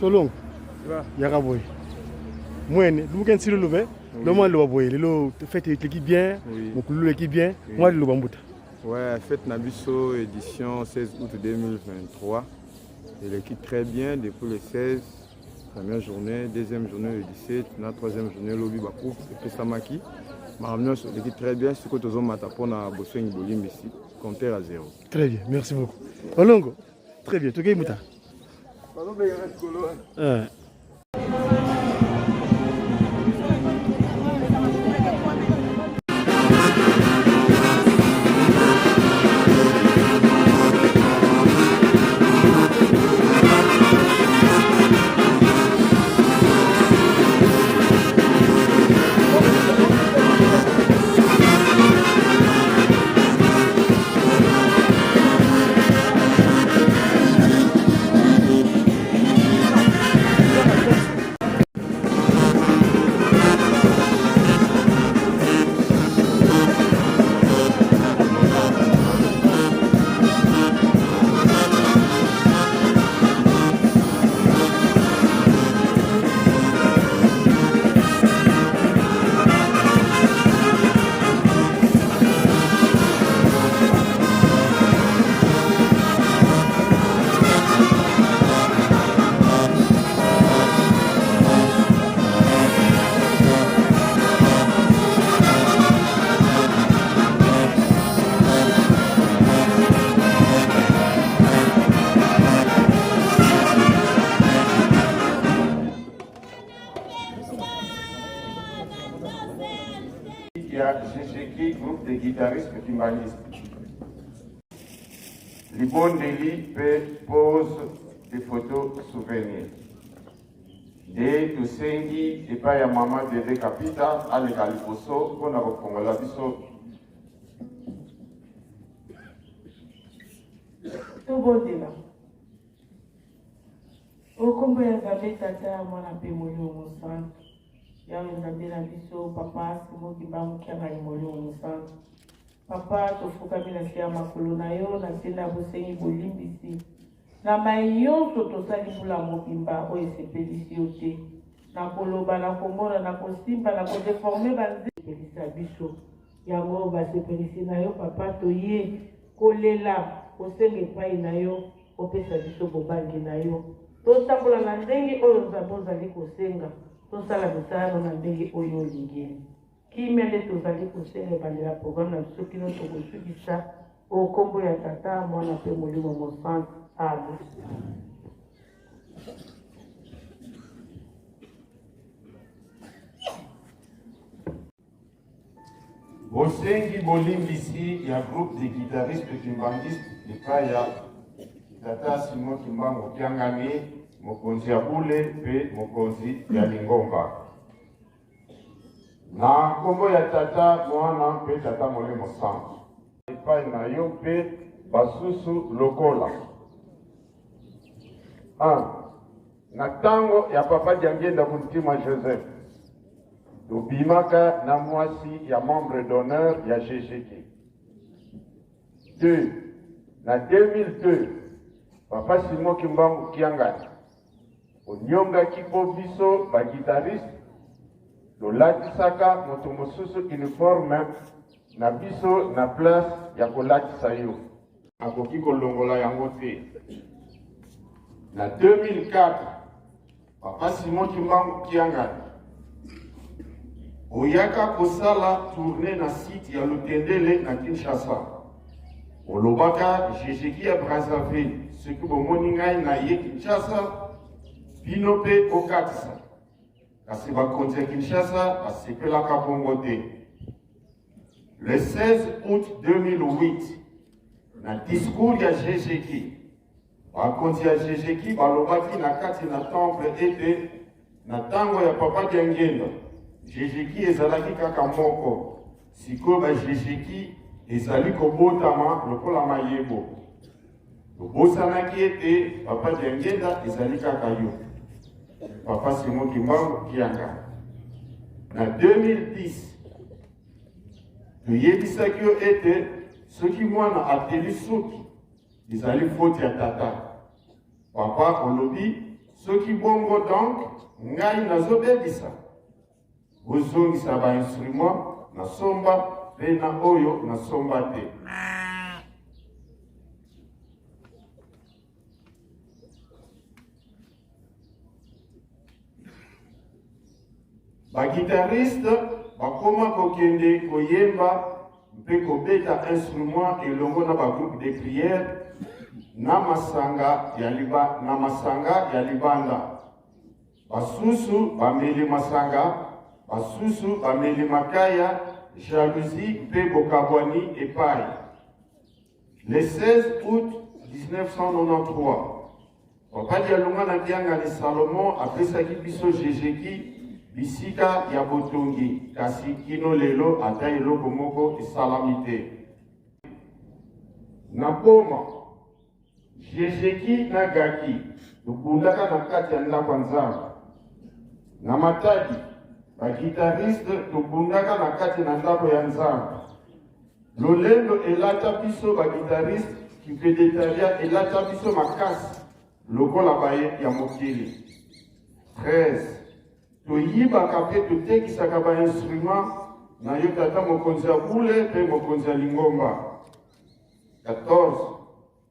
Tolong. Yaraboy. Moi, nous avons tiré le vin. Le moment où vous le faites l'équipe bien, l'équipe bien, moi le bambouta. Ouais, fête Nabiso édition 16 août 2023. Et l'équipe très bien depuis le 16, première journée, deuxième journée le 17, la troisième journée lobby Bakou et puis Samaki. L'équipe très bien, ce que nous avons matapon à Bosseng Bolim ici, compteur à 0. Très bien, merci beaucoup. Olongo, très bien, tu es Mouta. GGK, groupe de guitaristes timbalistes. Libon Deli pose des photos souvenirs. De Tusengi et pas ya maman de Capita à l'Egaliposo pour la Congola biso. Tout bon là. Au combo ya zabe tata mwana pe molio mosan. Ya nzambe na biso papa simo kibamu kia na molio mosan. Papa tofuka mina sia makolo na yo na tenda bosengi bolimbisi. Na mayon totosali bula mobimba o esepelisi yo te. Na koloba na komona na kosimba na kodeforme banze pelisa biso. Yango basepelisi na yo papa toye kolela kosenge pai na yo kopesa biso bobangi na yo. Totambola na ndenge oyo nzambe ozali kosenga. Tosala misala na ndenge oyo olingeli. Kimia nde tozali kosenga ebandela programme na biso kino tokosukisa okombo ya tata mwana mpe molimo mosantu. Amen. Bosengi bolimbisi ya groupe de guitaristes kimbangistes epai ya tata Simon Kimbango Kiangani, mokonzi ya Bule pe mokonzi ya Lingomba. Na kombo ya tata mwana pe tata molimo santu. Epai na yo pe basusu lokola. Na tango ya papa Diangenda Muntima Joseph. Tobimaka na mwasi ya membre d'honneur ya GGK. 2. Na 2002, papa Simon Kimbangu Kiangani. Onyonga kipo biso ba guitariste. Tolatisaka moto mosusu uniforme na biso na place ya kolatisa yo. Akoki kolongola yango te. Na 2004, papa Simon Kimbangu Kiangani. Oyaka kosala tourner na site ya Lutendele na Kinshasa. Olobaka GGK ya Brazzaville, ce que bomoni ngai na ye Kinshasa, bino pe okatisa. Kasi bakonzi ya Kinshasa asepelaka bongo te. Le 16 août 2008, na discours ya GGK, bakonzi ya GGK balobaki na kati na temple ete na tango ya papa Diangenda GGK ezalaki kaka moko. Siko ba GGK ezali kobotama lokola mayebo. Tobosanaki ete papa Diangenda ezali kaka yo. Papa Simon Kimbangu Kiangani. Na 2010, toyebisaki yo ete soki mwana ateli suki ezali faute ya tata. Papa olobi soki bongo donc ngai nazobebisa kozongisa bainstrument nasomba mpe na oyo nasomba te. Baguitariste bakoma kokende koyemba mpe kobeta instrument elongo na bagroupe de prière na masanga ya libanda. Basusu bameli masanga, basusu bameli makaya, jalousie mpe bokabwani epai. Le 16 août 1993, papa Dialunga na Kiangani Salomon apesaki biso Jejeki bisika ya botongi kasi kino lelo ata eloko moko esalami te. Na poma Jejeki na Gaki tokundaka na kati ya ndako ya Nzambe. Na Matadi bagitariste tokundaka na kati na ndako ya Nzambe. Lolendo elata biso bagitariste kipedetaria elata biso makasi lokola baye ya mokili. 13 toyibaka mpe totekisaka bainstrument na yo tata mokonzi ya bule mpe mokonzi ya lingomba. 14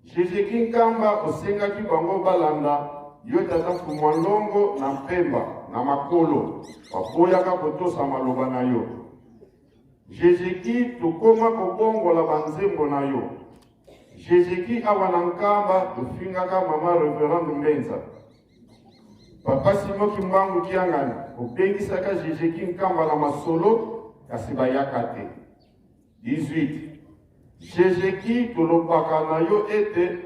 Jejeki Nkamba osengaki bango balanda yo tata Fumwalongo na Mpemba na makolo baboyaka kotosa maloba na yo. Jejeki tokoma kobongola banzembo na yo. Jejeki awa na Nkamba tofingaka mama Reverend Mbenza. Papa Simo Kimbangu Kiangani obengisaka Jejeki Nkamba na masolo kasi bayaka te. 18 Jejeki tolobaka na yo ete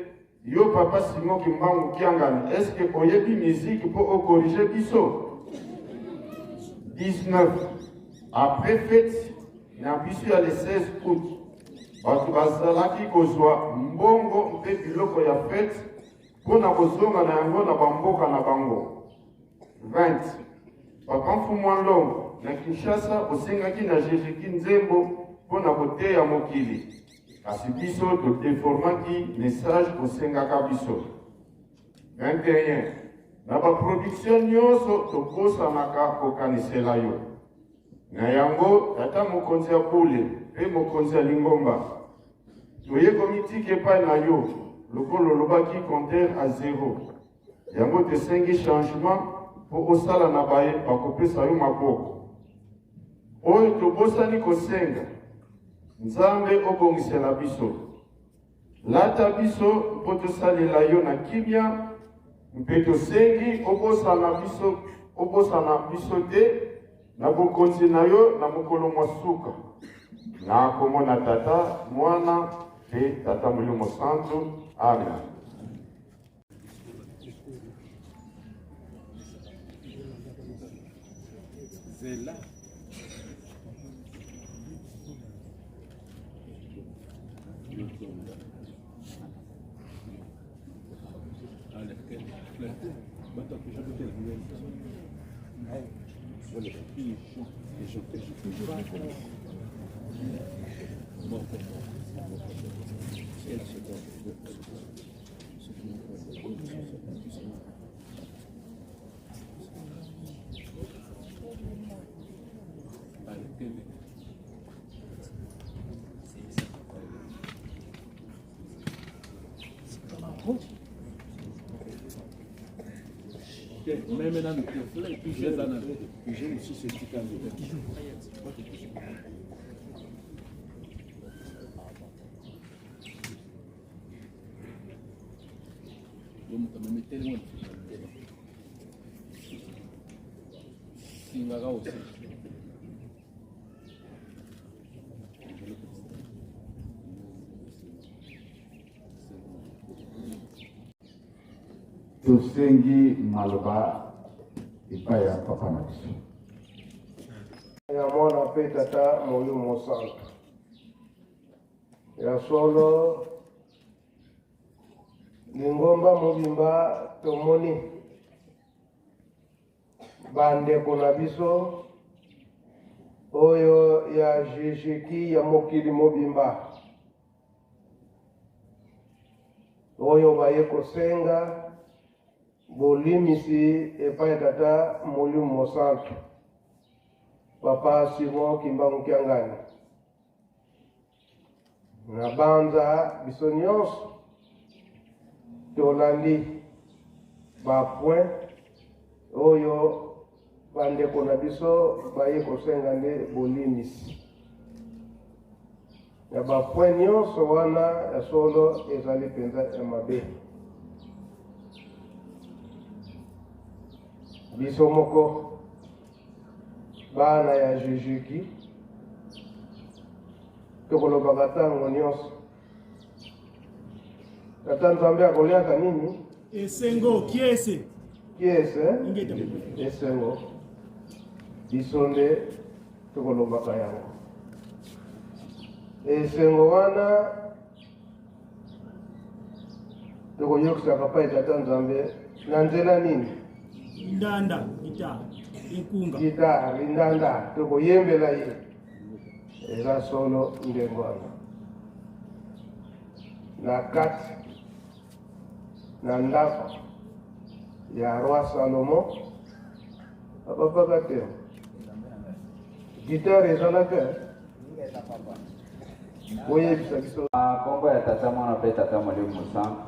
yo Papa Simo Kimbangu Kiangani eske oyebi musique po okorige biso. 19 après fête na biso ya le 16 août bato bazalaki kozwa mbongo mpe biloko ya fête mpona kozonga na yango na bamboka na bango. 20 Papa Mfumwalongo na Kinshasa osengaki na Jejeki nzembo mpona koteya mokili kasi biso todeformaki message osengaka biso. 21 na baproduction nyonso tokosanaka kokanisela yo. Na yango tata mokonzi ya bule mpe mokonzi ya lingomba toye komitiki epai na yo lokolo olobaki compteur à 0. Yango tosengi changement po osala na baye bakopesa yo maboko. Oyo tobosani kosenga Nzambe obongisela biso. Lata biso mpo tosalela yo na kimia mpe tosengi obosana biso te na bokonzi na yo na mokolo mwasuka. Na komona tata mwana mpe tata Molimo Santu. Amen. Zela. Même dans le conflit, puis j'ai aussi ce petit cas de tosengi maloba epai ya papa na biso ya mwana mpe tata Molimo Santu ya solo lingomba mobimba tomoni bandeko na biso oyo ya Jejeki ya mokili mobimba oyo baye kosenga bolimisi epai tata Molimo Mosantu Papa Simon Kimbangu Kiangani na banza biso nyonso tolandi bapoint oyo bandeko na biso baye kosenga nde bolimisi na bapoint nyonso wana ya solo ezali mpenza ya mabe. Biso moko bana ya Jésus-Ki tokolobaka ntango nyonso tata Nzambe akoliaka nini? Esengo kiese esengo biso nde tokolobaka yango. Esengo wana tokoyokisaka pa tata Nzambe na nzela nini? ndanda ita ikunga Gitara lindanda tokoyembela ye eza solo ndengo wana na kati na ndako ya roi Salomo apapaka te gitare ezalaka boyebisa biso kombo ya tata mwana mpe tata Molimo Mosantu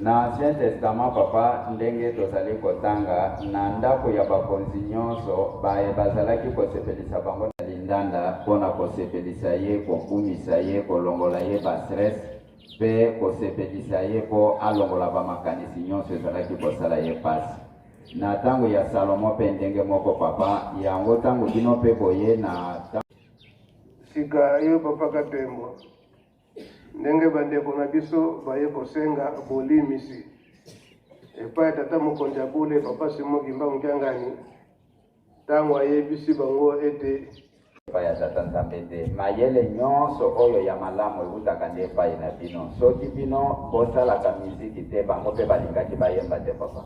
na Ancien Testament papa ndenge tozali kotanga na ndako ya bakonzi nyonso bazalaki kosepelisa bango na lindanda mpona kosepelisa ye kokumisa ye kolongola ye bastress mpe kosepelisa ye mpo alongola bamakanisi nyonso ezalaki kosala ye pasi. Na ntango ya Salomo mpe ndenge moko papa yango ntango bino mpe boye na sika yo papa Katembo ndenge bandeko na biso baye kosenga bolimisi epai tata mokonzi ya bule Papa Simon Kimbangu Kiangani ntango ayebisi bango ete epai ya tata Nzambe te mayele nyonso oyo ya malamu eutaka nde epai na bino. Soki bino bosalaka miziki te bango mpe balingaki bayemba te papa.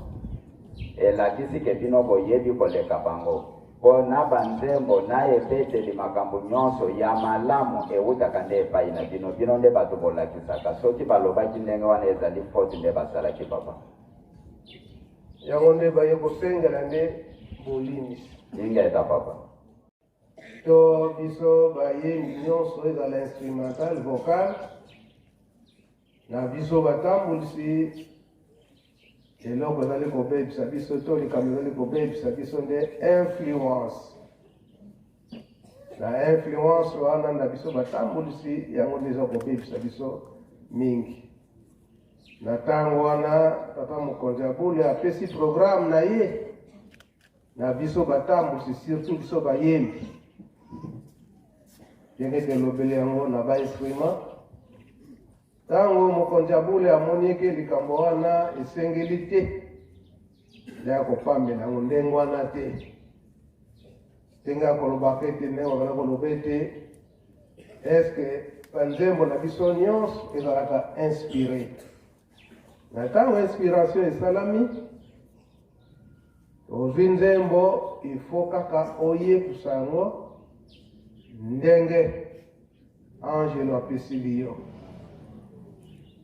Elakisi ke bino boyebi koleka bango mpo na banzembo na ebeteli makambo nyonso ya malamu eutaka nde epai na bino. Bino nde bato bolakisaka soki balobaki ndenge wana ezali foti nde basalaki papa. yango nde baye kosengela nde bolimisi Ingeta papa. to biso bayembi nyonso ezala instrumental vocal na biso batambulisi eloko ezali kobebisa biso to likambo ezali kobebisa biso nde influence na influence wana na biso batambulisi yango nde eza kobebisa biso mingi. Na ntango wana papa mokonzi ya bule apesi programme na ye na biso batambulisi surtout biso bayembi ndenge telobeli yango na bainstrument. Ntango mokonzi ya bule amoni eke likambo wana esengeli te ndeya kopambela yango ndenge wana te ndenge akolobaka ete ndenge wabana koloba ete eske banzembo na biso nyonso ezalaka inspiré. Na ntango inspiration esalami ozwi nzembo ifo kaka oyebisa yango ndenge angelo apesili yo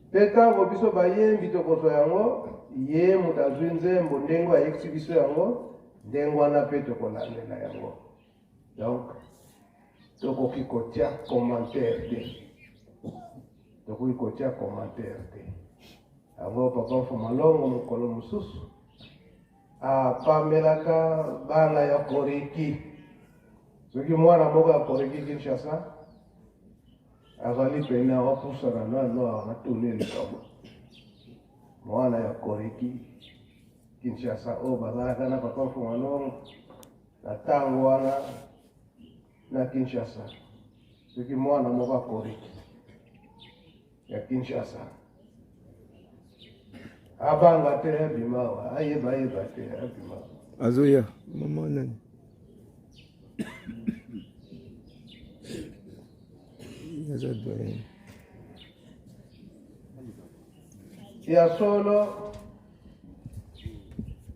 mpe ntango biso bayembi tokozwa yango ye moto azwi nzembo ndenge ayekisi biso yango ndenge wana mpe tokolandela yango. Donc tokoki kotia commentaire te tokoki kotia commentaire te yango papa Fumalongo mokolo mosusu apambelaka bana ya Koreki. Soki mwana moko ya Koreki Kinshasa azali pene akopusana nano anatole likambo mwana ya Koreki Kinshasa oyo bazalaka na papa Fumalongo na ntango wana na Kinshasa. Soki mwana moko ya Koreki ya Kinshasa abanga te abimawa ayeba te abimawa azoya mama nani ya solo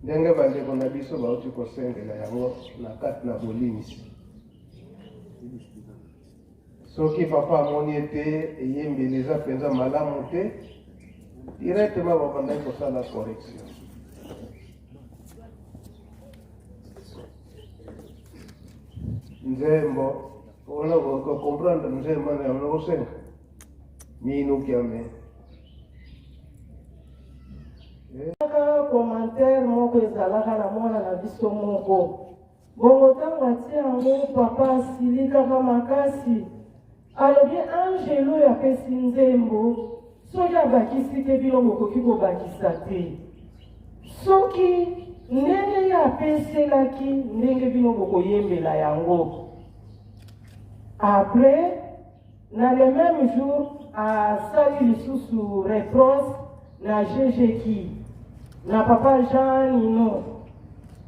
ndenge bandeko na biso bauti kosengela yango na kati na bolimisi. Soki papa amoni ete eyembeli eza mpenza malamu te directement babandaki kosala correction nzembo ona ko comprendre nzembo na ona ko senga minu kiame kaka commentaire moko ezalaka na mwana na biso moko bongo ntango atia yango papa asili kaka makasi alobi angelo oyo apesi nzembo soki abakisi te bino bokoki kobakisa te soki ndenge ye apeselaki ndenge bino bokoyembela yango après na le même jour asali lisusu reproche na jejeki na papa Jean Nino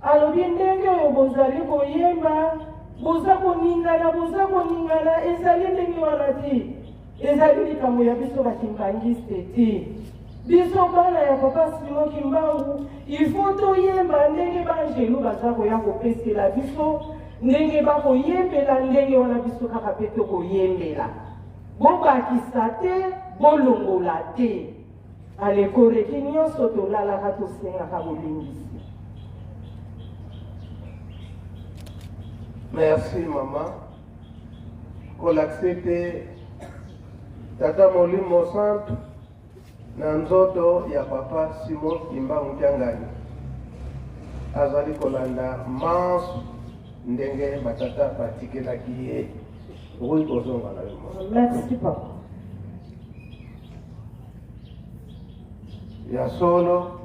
alobi ndenge oyo bozali koyemba boza koningana ezali ndenge wana te ezali likambo ya biso bakimbangiste te biso bana ya papa Simon Kimbangu ifo toyemba ndenge banjelu baza koya kopesela biso ndenge bakoyembela ndenge wana biso kaka mpe tokoyembela bobakisa te bolongola te alekoreki nyonso tolalaka tosengaka bolingisi. Merci maman pour l'accepter tata Molimo Santo na nzoto ya papa Simon Kimbangu Kiangani azali kolanda manso ndenge batata batikelaki ye okoki kozonga na yo. Merci papa. Ya solo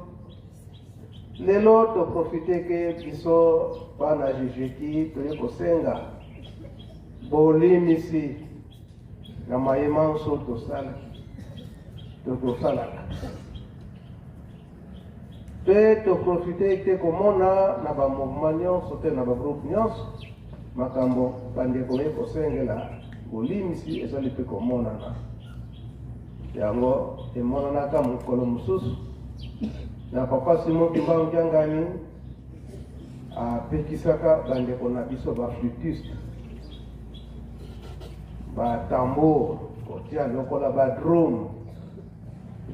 lelo toprofite ke biso bana jejeki toye kosenga bolimisi na mayema nso tosalaka mpe toprofite te komona na bamouvement nyonso te na bagroupe nyonso makambo bandeko ye kosengela bolimisi ezali mpe komonana yango emonanaka mokolo mosusu na papa Simon Kimbangu Kiangani apekisaka bandeko na biso baflutiste batambour kotia lokola badrum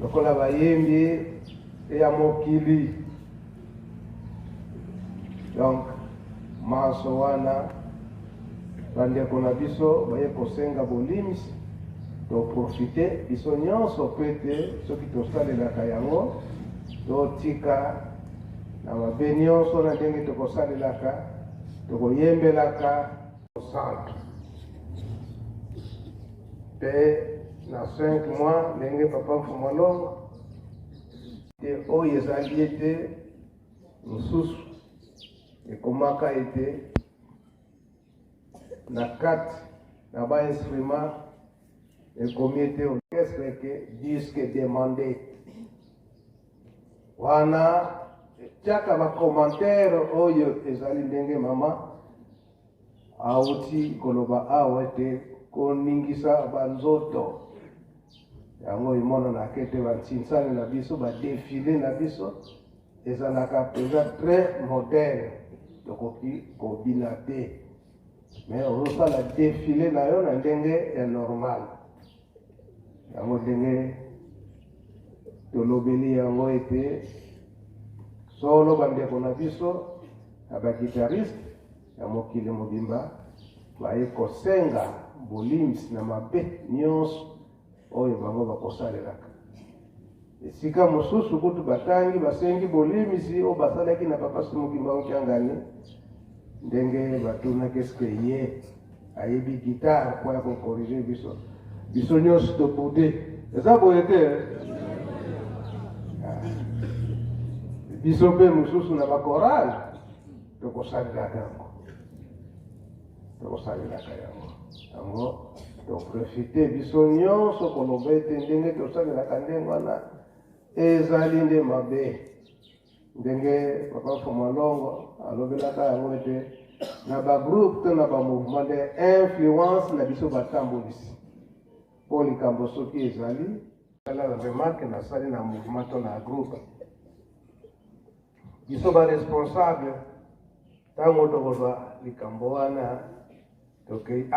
lokola bayembi ya mokili donc maso wana bandeko na biso baye kosenga bolimisi toprofite biso nyonso mpe te soki tosalelaka yango totika na mabe nyonso na ndenge tokosalelaka tokoyembelaka santo mpe na 5 mois ndenge papa Mfumalongo te oyo ezali ete mosusu ekomaka ete na kati na bainstrument ekomi ete orchestre ke disque demandé wana tiaka bakommentaire oyo ezali ndenge mama auti koloba awa ete koningisa banzoto yango emonanaka ete bantinsane na biso badefile na biso ezalaka eza très moderne tokoki kobina te mais ozosala defile na yo na ndenge ya normal yango ndenge tolobeli yango ete solo bandeko na biso ya bagitariste ya mokili mobimba baye kosenga bolimisi na mabe nyonso oyo bango bakosalelaka esika mosusu kutu batangi basengi bolimisi oyo basalaki na papa Simon Kimbangu Kiangani ndenge batunaki eske ye ayebi gitare mpo ya kokorige biso nyonso tobude eza boye te biso mpe mosusu na bakorale tokosalelaka yango toprofite biso nyonso koloba ete ndenge tosalelaka ndenge wana ezali nde mabe ndenge papa Mfumalongo alobelaka yango ete na bagroupe to na bamouvement de influence na biso batambolisi mpo likambo soki ezali ala remarke nasali na mouvement to na groupe biso baresponsable ntango tokozwa likambo wana tokei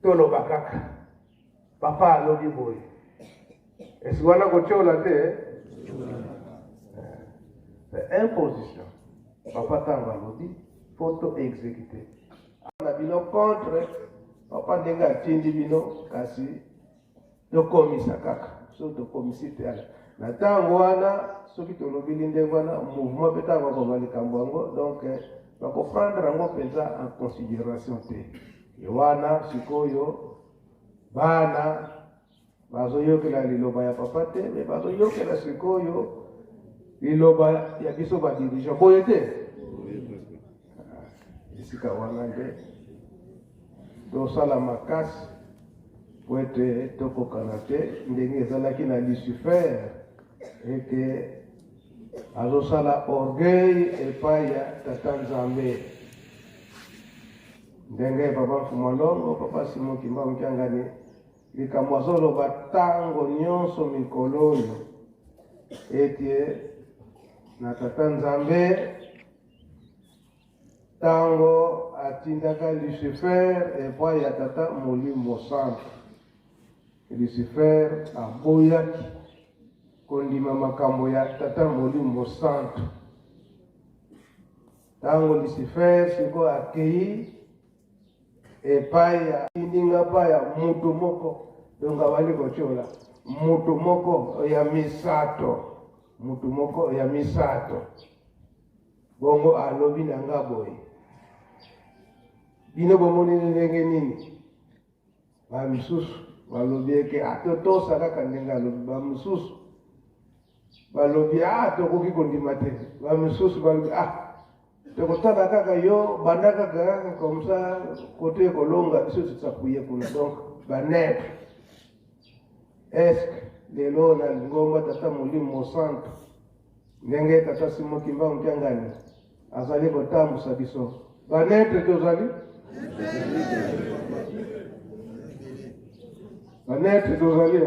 toloba kaka papa alobi boye esi wana kotiola te c'est imposition papa ntango alobi photo exécuté. On a bino contre, papa denga tindi bino kasi to komisa kaka, so to komisite ala. Na tango wana soki to lobili ndenge wana mouvement peta va ko bali kambango donc va ko prendre ngo penza en considération te. Yowana sikoyo bana bazoyokela liloba ya papa te, me bazoyokela sikoyo liloba ya biso ba dirigeant boye te. Isika wana nde tosala makasi po ete tokokana te ndenge ezalaki na Lucifer ete azosala orgueil epai ya tata Nzambe. Ndenge papa Mfumolongo, papa Simon Kimba Mkiangani likambo azoloba ntango nyonso mikolo oyo ete na tata Nzambe tango atindaka Lucifer epai ya tata Molimo Santo. Lucifer aboyaki kondima makambo ya tata Molimo Santo. Tango Lucifer siko akei epai ya indinga pa ya mutu moko donga wali kochola mutu moko ya misato, mutu moko ya misato bongo alobi na nga boye bino bomoni ndenge nini ba misusu balobi eke atotosa kaka ndenge alobi ba misusu balobi tokoki kondima te ba misusu balobi tokotala kaka yo banda kaka comme ça côté kolonga biso tsakuye kuna donc banet est lelo na ngomba tata Molimo Santo ndenge tata Simon Kimba Mkiangani azali kotambusa biso banet tozali banet tozali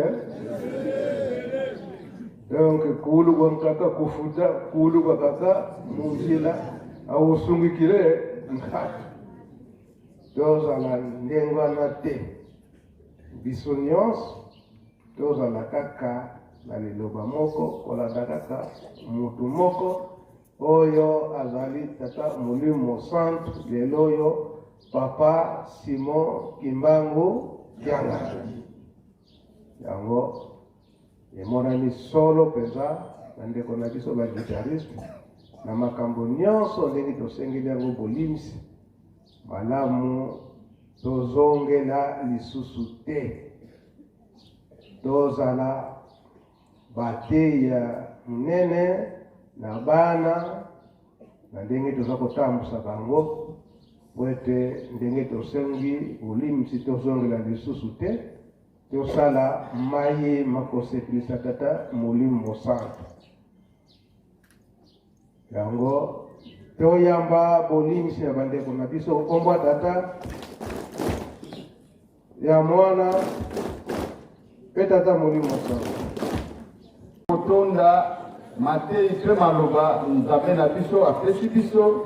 donc kulu kwa kaka kufuta kulu kwa kaka munjila awusungikile nkati tozala ndengwana te biso nyonso tozala kaka na liloba moko kolanda kaka mutu moko oyo azali tata Molimo Santo lelo oyo papa Simon Kimbangu Mkiangani yango emonani solo penza na ndeko na biso ba guitariste na makambo nyonso ndenge tosengeli yango bolimisi malamu tozongela lisusu te tozala bateya munene na bana na ndenge toza kotambusa bango po ete ndenge tosengi bolimisi tozongela lisusu te tosala maye makosepelisa tata Molimo Santo yango toyamba bolimisi ya bandeko na biso okombwa tata ya mwana pe tata Molimo Santo kotonda matei pe maloba Nzambe na biso apesi biso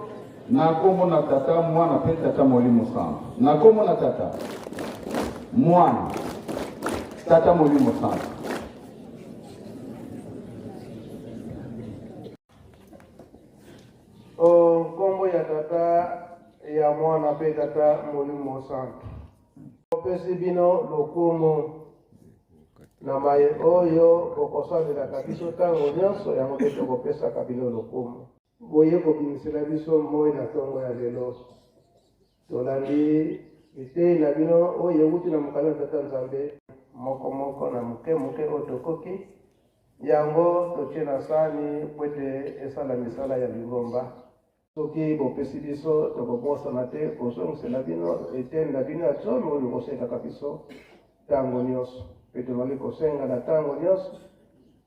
na kombo na tata mwana pe tata Molimo Santo na kombo na tata mwana tata Molimo Santo. Kombo ya tata ya mwana pe tata Molimo Santo opesi bino lokumu na maye oyo okosalelaka biso ntango nyonso yango mpe tokopesaka bino lokumu boye kobimisela biso moi na ntongo ya lelo tolandi etei na bino oyo euti na mokali ya tata Nzambe moko na moke oyo tokoki yango totie na sani po ete esala misala ya lingomba soki bopesi biso tokobosana te kosongisela bino eteni na bino ya tsomi oyo kosekaka biso ntango nyonso mpe tozali kosenga na ntango nyonso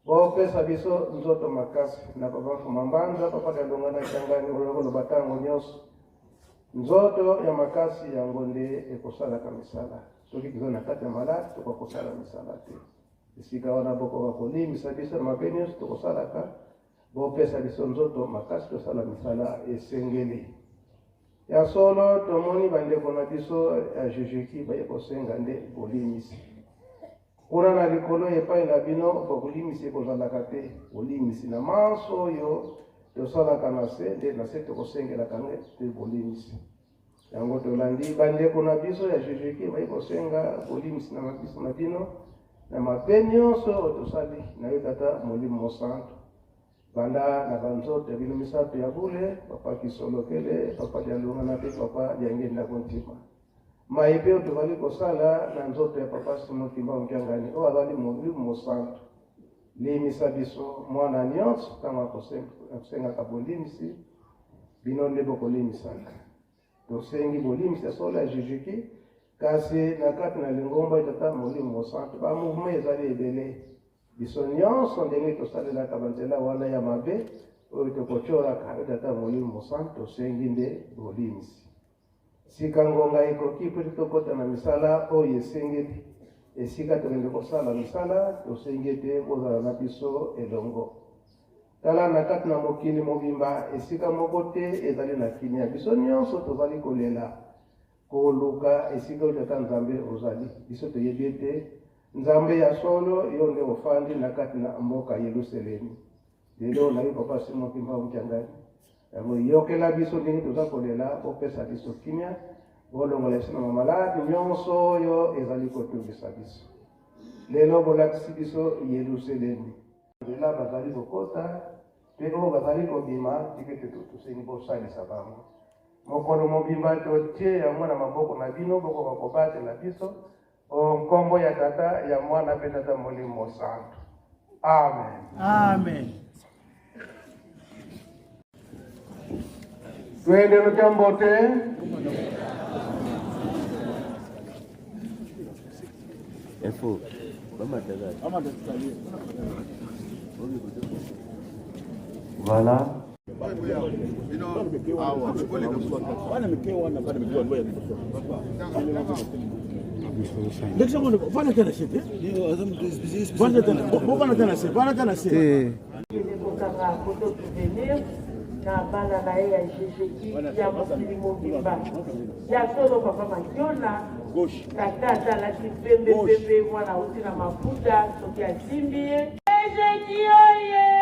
bopesa biso nzoto makasi na papa Mfuma Mbanza papa Kalonga na Kiangani oyo koloba ntango nyonso nzoto ya makasi yango nde ekosalaka misala soki kiza na kati ya maladi tokokosala misala te esika wana bokoka kolimisa biso na mabe nyonso tokosalaka bopesa biso nzoto makasi tosala misala esengeli ya solo tomoni bandeko na biso ya jejeki baye kosenga nde bolimisi kuna na likolo epai na bino bokolimisi ekozalaka te bolimisi na manso oyo tosalaka na se nde na se tokosengelaka nge te bolimisi yango tolandi bandeko na biso ya jejeki bayi kosenga bolimisi na mabiso na bino na mabe nyonso oyo tosali na yo tata molimo mosantu banda na banzoto ya bino misato ya bule papa kisolokele papa dialongana mpe papa diangenda kontima mayibe oyo tozali kosala na nzoto ya papa simotimba mokiangani oyo azali molimo mosantu limisa biso mwana nyonso ntango akosengaka bolimisi bino nde bokolimisaka tosengi bolimisi ya solo ya jejeki kasi na kati na lingomba etata molimo mosantu bamouvement ezali ebele biso nyonso ndenge tosalelaka banzela wana ya mabe oyo tokocoraka etata molimo mosantu tosengi nde bolimisi sika ngonga ekoki mpe tokota na misala oyo esengeli esika tokende kosala misala tosengi ete kozala na biso elongo tala na kati na mokili mobimba esika moko te ezali na kimia biso nyonso tozali kolela koluka esika oyo tata nzambe ozali biso toyebi ete nzambe ya solo yo nde ofandi na kati na mboka yelusalemi lelo na yo papa simo kimba mokiangani yango yokela biso ndenge toza kolela opesa biso kimia bolongola esi na mamaladi nyonso oyo ezali kotungisa biso lelo bolakisi biso yelusalemi nzela bazali kokota mpe oyo bazali kobima tikete tosengi bosalisa bango mokolo mobimba totie yango na maboko na bino bokoka kobatela biso nkombo ya tata ya mwana mpe tata molimo mosantu amen Amen. twende lukambo te Info. Voilà. na bana na ye ya jejeki ya mokili mobimba ya solo papa mationa tata azalaki pembepembe mwana auti na mafuta soki asimbi ye jejeki oye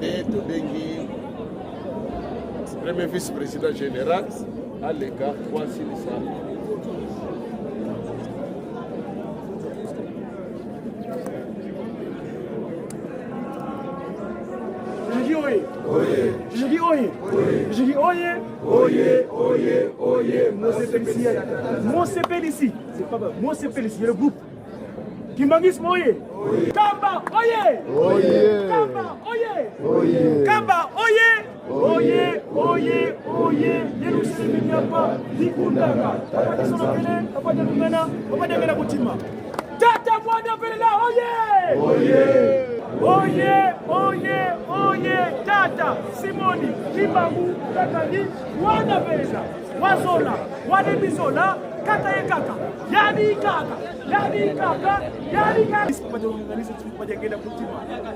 Et tobengi premier vice-président général à l'égard voici les salles. Je dis oye. Je dis oye. Oye. Mon CPL ici. C'est pas grave. Mon CPL ici. Il y a le groupe. Kimbangis oye. Kamba oye. Kamba oye. Kamba oye. Yerusalemu nyapa. Dikundanga. Apati sonokele. Apati ndungana. Apati ndungana kutima. Tata mwana pelela oye. Kaka, Simoni, Kimbangu, Kakani, Wanabeza, Wazola, Wadebizola, Kata et Kaka, Yani Kaka, Yani Kaka, Yani Kaka. Il ne faut pas organiser ce truc, pas de gagner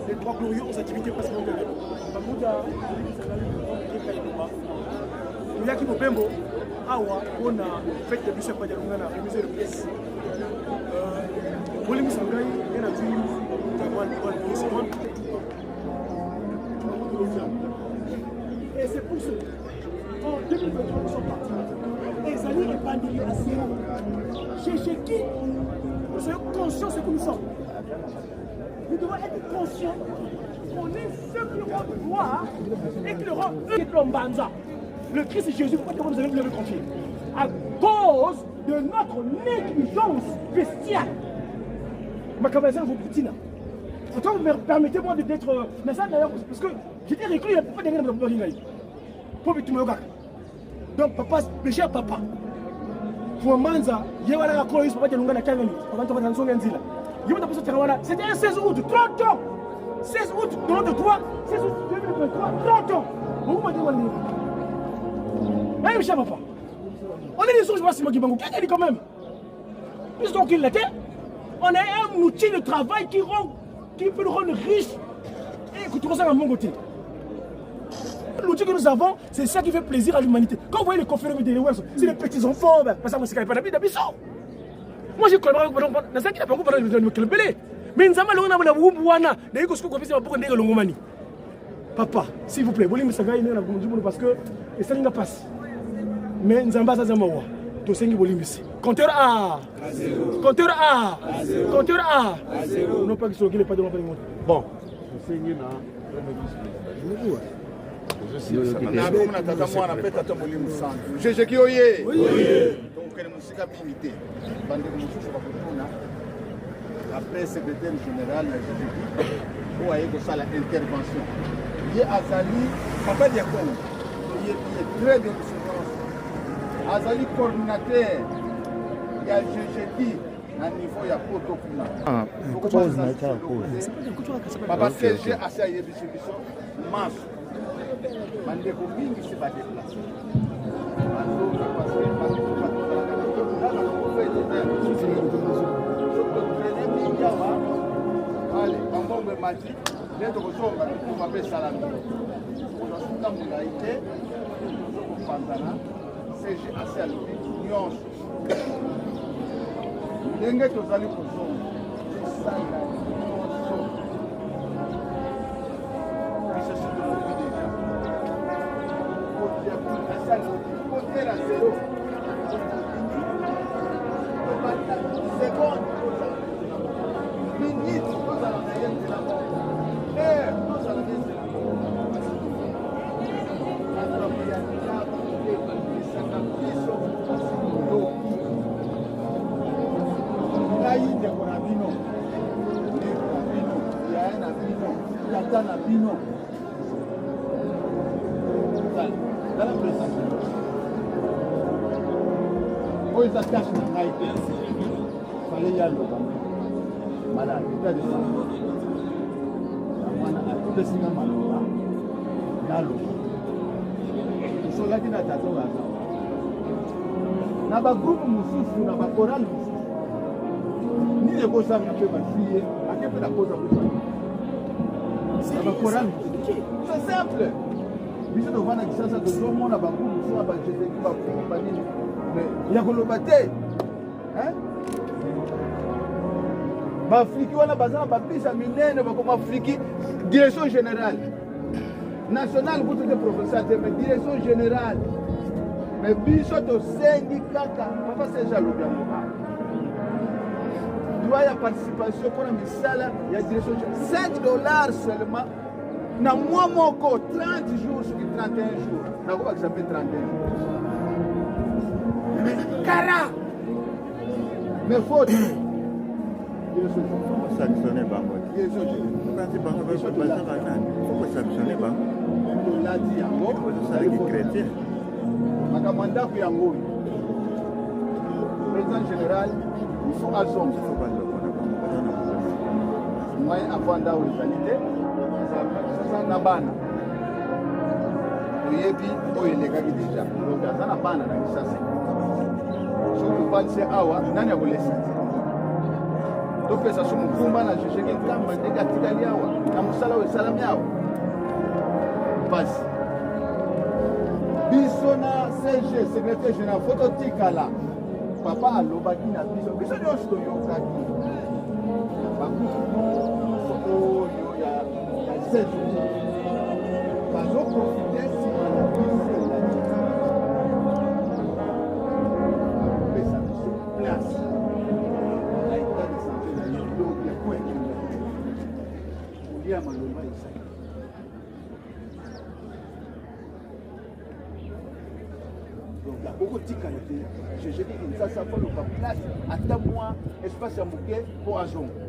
les trois glorieux aux activités parce qu'on gagne. Il y a qui nous bembo, awa, on a fait des bus à pas de l'ongana, réviser le presse. Pour les Missangai, il y a et c'est pour ça qu'en 2023, nous sommes partis. Et Zali est bandit à Sierra. Chez qui nous soyons conscients de ce que nous sommes. Nous devons être conscients qu'on est ceux qui rendent droit et qui le rendent eux. Le Christ Jésus, pourquoi vous avez le confier? À cause de notre négligence bestiale. Ma cabazin vous poutine. Permettez-moi d'être. Mais ça d'ailleurs, parce que j'étais reclus, il n'y a pas de gens dans le pour que tu me regardes. Donc, papa, mes chers papa, pour Manza, il y a un accord, il n'y a pas de gens dans le c'était un 16 août, 30 ans. 16 août, dans le 3, 16 août 2023, 30 ans. Vous m'avez dit, mes chers papa, on est des sources, je vois si je m'en qu'est-ce qu'il dit quand même? Puisqu'il l'était, on a un outil de travail qui peut nous rendre riches et que tout ça à mon côté. L'outil que nous avons, c'est ça qui fait plaisir à l'humanité. Quand vous voyez les conférences de l'Ouest, c'est les petits enfants, parce que c'est pas d'habitude. Moi, je connais pas ça qui n'a pas beaucoup de belé. Mais nous avons le Wumbuana, les Écossais qui ont beaucoup de Longomani. Papa, s'il vous plaît, vous voulez me savoir parce que ça n'a pas passé. Mais nous avons pas ça. Compteur A. Compteur A. Compteur A. Non pas que ce soit pas de l'enfant. Bon. Jéjeki oye. Après secrétaire général où a eu l'intervention. Il y a Azali, papa Diakon, il est très de Azali coordinateur, il y a GGT à niveau ya poto kuna. Papa CG a sa yebiso mas. Mande ko mingi se ba déplacer. Allez, en bombe mati, l'être sombre, on m'appelle Salami. On a tout le monde été, c'est assez à l'union. L'engagement aux alliés pour c'est ça la union. C'est ce que vous dites déjà. Côté la zéro. Seconde. Minute, nous allons rien de la mort. Heure, nous allons rien de la mort. Malade, il de ça. La singa maloba. Nalo. Sola kina tato wa. Na ba groupe mususu na ba choral mususu. Ni le kosa na pe ba fier, akepe la kosa ko. C'est ba choral. C'est simple. Biso to vana kisasa to zo mona ba groupe mususu ba jete ba ko nini. Mais ya koloba te. Hein? Afrique wana bazana babisa minene bakoma Afrique direction générale nationale pour tous les professeurs mais direction générale mais biso to sengi kaka papa c'est jaloux doit y a participation pour la misala il y a direction $5 seulement na mois moko 30 jours sur 31 jours na quoi ça fait 31 jours mais cara mais faute sanctionner bango. Quand bango va passer par là, il faut sanctionner bango. On l'a dit yango, ça les chrétiens. Makamanda ku yango. Président général, il faut azon. Moi avant da originalité, ça na bana. toyebi oyo elekaki deja donc aza na bana na kisasa soki tobalise awa nani akolesa topesa so mokumba na jejeki nkamba ndenge atikali awa na mosala oyo esalami awa mpasi biso na CG secrétaire général fo totikala papa alobaki na biso nyonso toyokaki bakutu nyonso oyo ya sezo bazoprofite nsima na biso apesa biso place na état de santé na yelo ya koekende kolia maloba esali donc okotikala te jejeki kinsasa foloka place ata mwa espace ya moke mpo azonga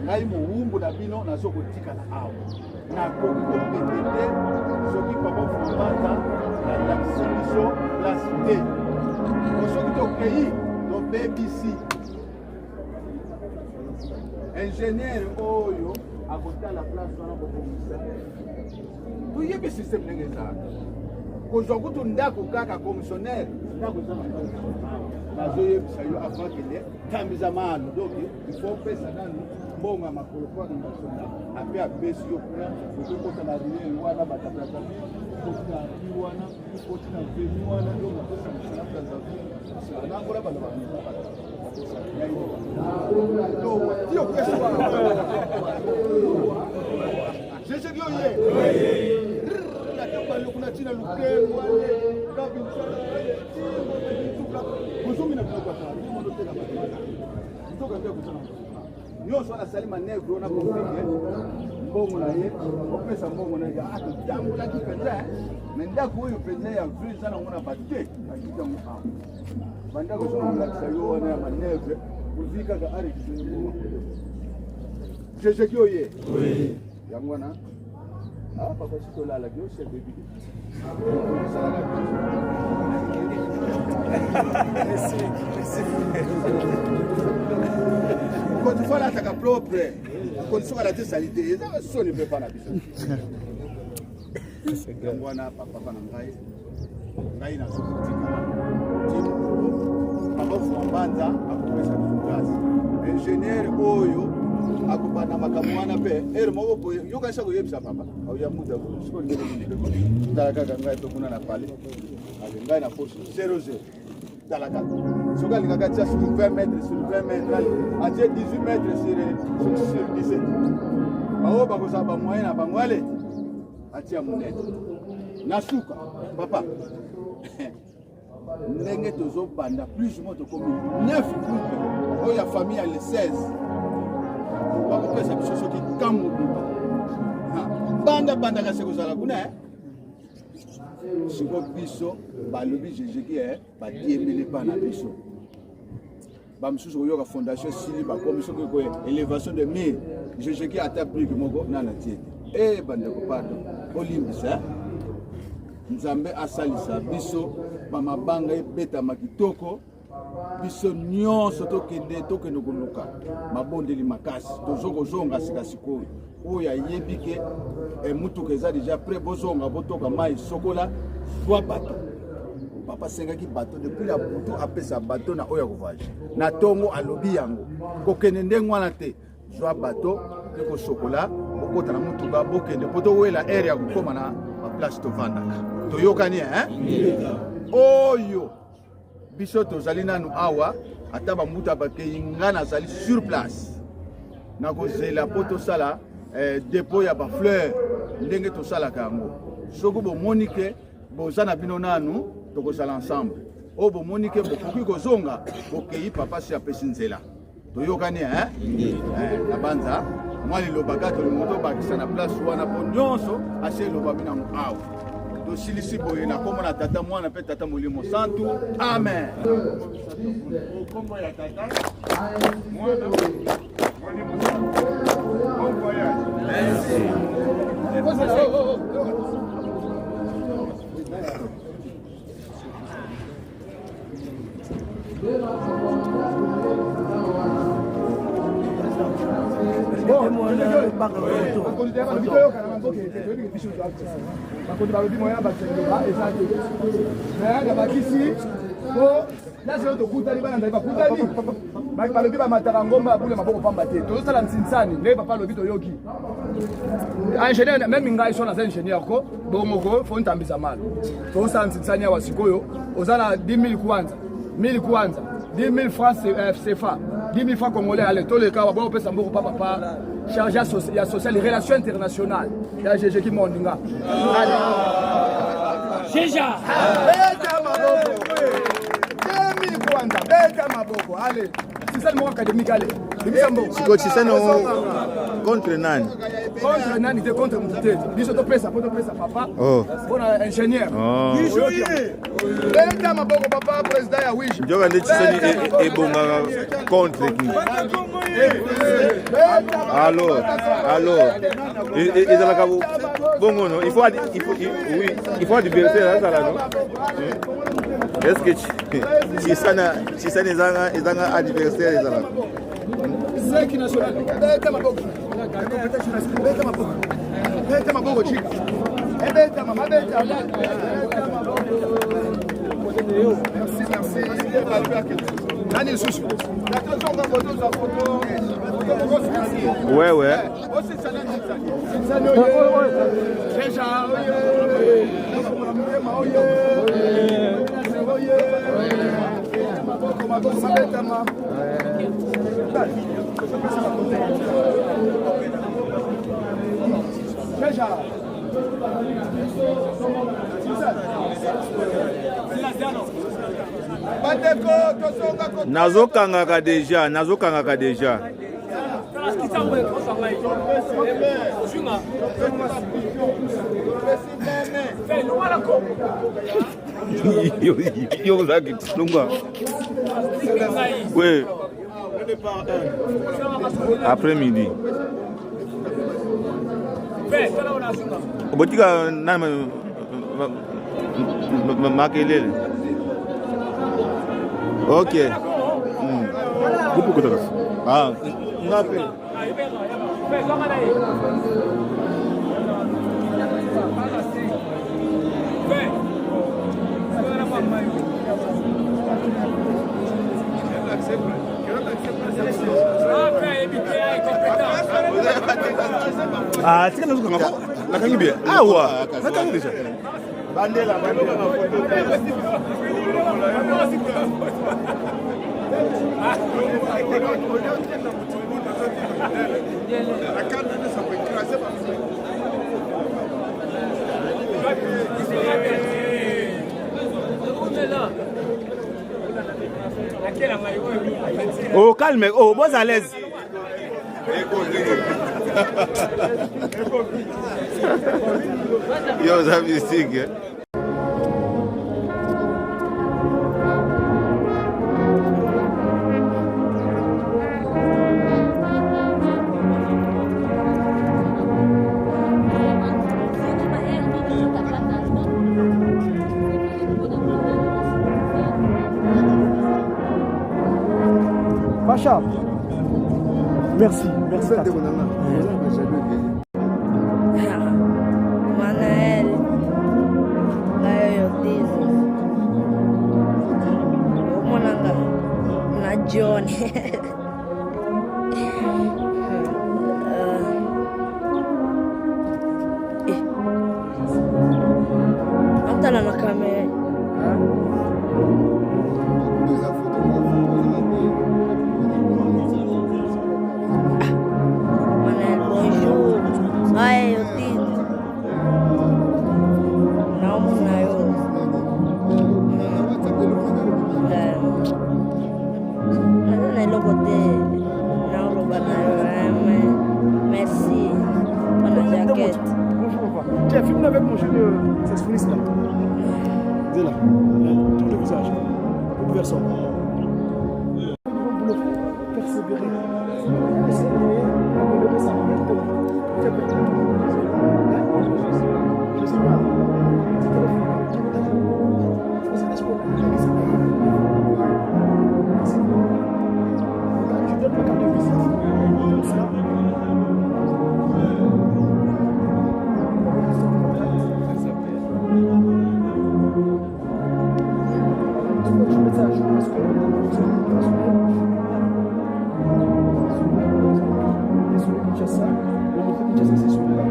ngai mowumbu na bino nazokotikala awa nakoki kopete te soki papa fumata nalakisi biso place te soki tokei tobebisi ingénieur oyo akotala place wana kobongisa toyebi systeme ndenge ezalaka kozwa kutu ndako kaka commissionnaire ndako eza nazoyebisa yo avant kende tambisa mano donc il faut pesa nanu mbongo ya makolo kwa national ape apesi yo kuna okokota na riel wana batabratabi okoti na ri wana okoti na veni wana donc apesa mosala brazzaville nangola bana jejeki oye kuna tina lukengo wale kabinzana kuzumi na biloko atala mondo teka bato ntoka nde kutana nyonso wana asali manevre wana konfike mbongo na ye opesa mbongo na ye atotambolaki mpenza me ndako oyo mpenza ya ville eza nango na bate akitango awa bandako zonolakisa yo wana ya manevre ozwi kaka arekiseni mbongo jejeki oye yango wana papa si tolala bio se bebi quand tu fais l'attaque propre quand tu fais la télé ça ne peut pas la biso wana papa na ngai na sokotika papa fuambanza akopesa kazi ingénieur oyo akubana makambo wana mpe ere moko boye yokaisa koyebisa papa auya muda tala kaka ngai tokuna na pale ngai na force 0-0 tala kaka soki alingaka tia sur 20 mètres sur 20 mètres atie 18 mètres sur 17 bao bakozala bamoyen na bango ale atia monene na suka papa ndenge tozobanda plus ou moins tokomi 9 groupe oyo ya famille ya le 16 bakopesa biso soki kambo banda kasi kozala kuna siko biso balobi jejeki badiembele mpa na biso bamisusu koyoka fondation sili bakomi soki koye élévation de mire jejeki ata brike moko nana tie te bandeko pardon olimbisa nzambe asalisa biso bamabanga ebetama kitoko biso nyonso tokende koluka mabondeli makasi tozokozonga sika sikoyo oyo ayebi ke mutuka eza déjà prêt bozonga botoka mai sokola zwa bato papa asengaki bato depuis la butu apesa bato na oyo akovoyage na ntongo alobi yango kokende ndenge wana te zwa bato mpe kosokola bokota na mutuka bokende mpo towela aire ya kokóma na baplace tovandaka toyokani oyo biso tozali nanu awa ata bamuta bakei nga nazali sur place nakozela mpo tosala dépôt ya bafleur ndenge tosalaka yango soki bomoni ke boza na bino nanu tokozala ensemble oyo bomoni ke bokoki kozonga bokei papa si apesi nzela toyokani na banza mwa lilobaka tolingo tobakisa na place wana mpo nyonso asi eloba binango awa tosilisi boye na kombo na tata mwana mpe tata molimo santu amen kombo ya tata mwana molimo santu bon voyage merci balobi bamataka ngomba abule maboko pamba te tozosala nsinsani ndenge papa alobi toyoki ingénieur même ngai so naza ingénieur ko bongoko fo ntambisa malo tozosala nsinsani awa sikoyo oza na 10 000 kwanza 1000 kwanza 10 000 francs CFA 10 000 francs congolais ale toleka wa bopesa mboko pa papa chargé ya social relation internationale ya GG ki mondinga Jeja kwanza beta maboko ale sisani moko académique ale siko chisano contre nani te contre mutete biso topesa papa bona ingénieur beta maboko papa président ya wish njoka nde chisani ebonga contre alors ezalaka bongo no il faut adversaire azala no est-ce que chisana ezanga adversaire ezalaka Seki national beta maboko chika beta mama beta merci nani susu ouais nazokangaka deja yo zaki lunga oui après midi botika nana makelele ok Beaucoup de ah ngape ah tika nazo kanga nakangi bien awa nakangi déjà bandela oh calme oh boss à l'aise yo ça mystique Pacha, merci. Manael, Layotizo, Monanga, na John. Antala na kamera. Ai, eu tenho. Não, não, eu. Não é logo de. Não, logo não. Merci. Pour la jaquette. Tiens, filme avec mon jeu de saxophoniste là. Dès là. Tout le visage. Tout versant. Persévérer. Améliorer sa Kinshasa, le nouveau Kinshasa, c'est celui-là.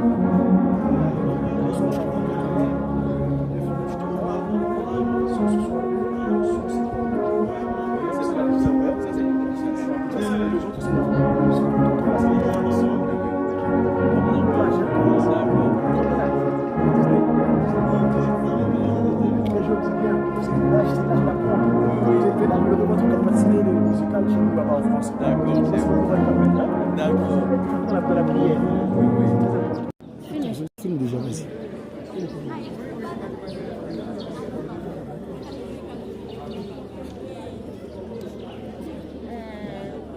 Film déjà, vas-y.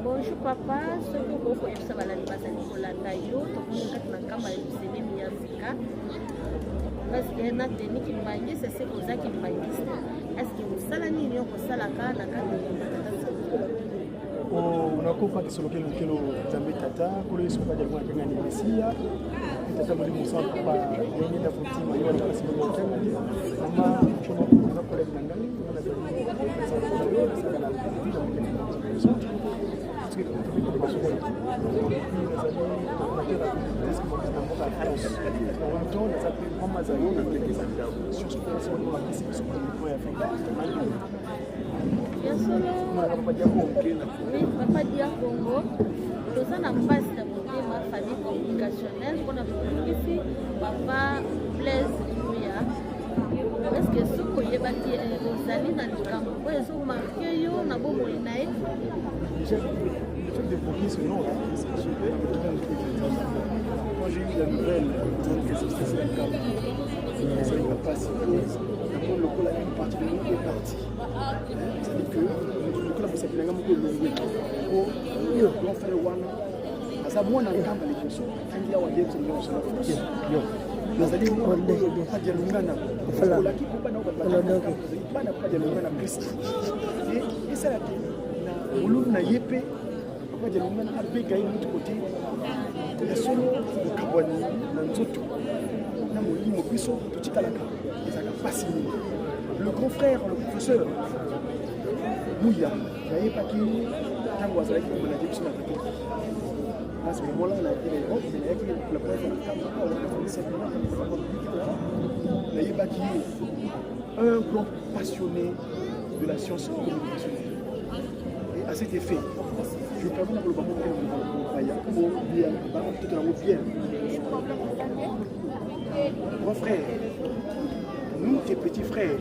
Bonjour papa, ce que vous voyez, ça va la passer Nicolas Tayo, tout le monde a camarade de Sénémiazika. Parce que na teni qui m'a dit, c'est ce que vous avez qui m'a dit. Est-ce que vous savez ni rien que ça la carte na carte unakufa kisolokelo kilo zambe tata kule soka jamaa kenga ni mesia tata mwalimu msao kwa yeye na futima yeye na simu ya kenga mama choma kuna kule ndani kuna Papa Dia Congo, nous avons une base de ma famille communicationnelle qu'on a ici, Papa Blaise Douya. Est-ce que ce que vous avez aux amis dans le camp, vous avez marqué, vous avez marqué, le fait de bloquer ce nom, quand j'ai eu la nouvelle que c'était le camp, ça ne va pas si d'abord le col a une partie de nous est partie. C'est-à-dire que le col a fait un peu de l'eau. Pour faire one, à sa bonne encampe les questions, quand il y a un dieu, c'est le nom de la nazali paja lungana olaki kubana bana paja lungana Kristo esala na mululu na yepe paja lungana abega yi mutu kote ya solo kabwani na nzoto na molimo biso totikalaka ezaka pasi le grand frère le professeur Mouya yayebaki ntango azalaki komona biso na kote. À ce moment-là, on a été les autres, mais avec la première fois, on a eu un grand passionné de la science communicationnelle. Et à cet effet, je peux vous le bien. Grand frère, nous, tes petits frères,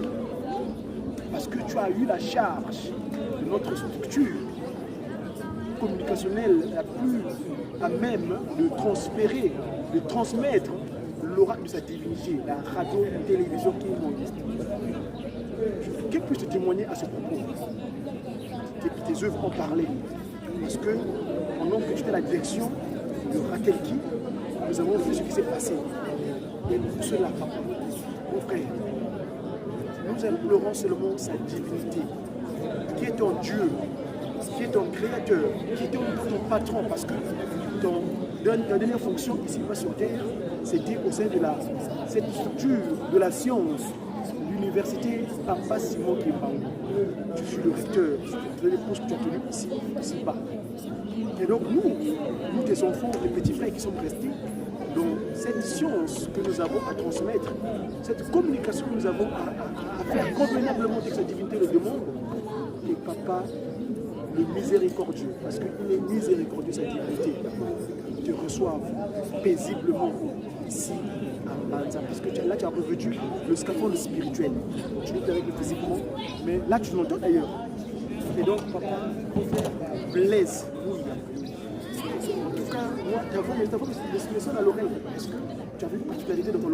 parce que tu as eu la charge de notre structure communicationnelle la plus à même de transférer, de transmettre l'oracle de sa divinité, la radio, la télévision qui est mondialiste. Que puis-je te témoigner à ce propos? Tes œuvres ont parlé. Parce que pendant que tu étais à la direction de Rakelki, nous avons vu ce qui s'est passé. Et pour cela, papa, mon frère, nous implorons seulement sa divinité, qui est ton Dieu, qui est ton créateur, qui est ton patron, parce que ta dernière fonction ici-bas sur Terre, c'était au sein de cette structure de la science, l'université Papa Simon Kimbangu. Tu suis le recteur de l'épouse que tu as tenu ici-bas. Et donc nous, tes enfants, les petits frères qui sont restés, dans cette science que nous avons à transmettre, cette communication que nous avons à faire convenablement avec sa divinité le demande, et Papa, le miséricordieux, parce qu'il est miséricordieux, sa divinité, te reçoivent paisiblement ici à Banza, parce que là tu as revêtu le scaphandre spirituel. Tu l'es avec physiquement, mais là tu l'entends d'ailleurs. Et donc papa, mon frère Blaise Douya. En tout cas, moi, tu as l'expression à l'oreille, parce que tu avais une particularité dans ton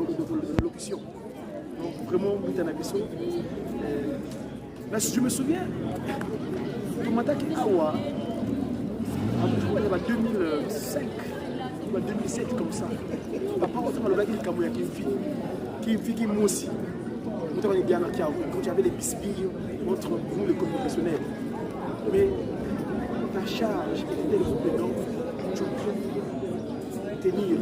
locution. Donc vraiment, Mutanabiso. Là, si je me souviens, Tomataki Awa, il y avait 2005, 2007 comme ça. Papa, on a dit qu'il y a qui aussi. Quand il y avait les bisbilles entre nous, les communicationnels. Mais ta charge était le compétent, tu peux tenir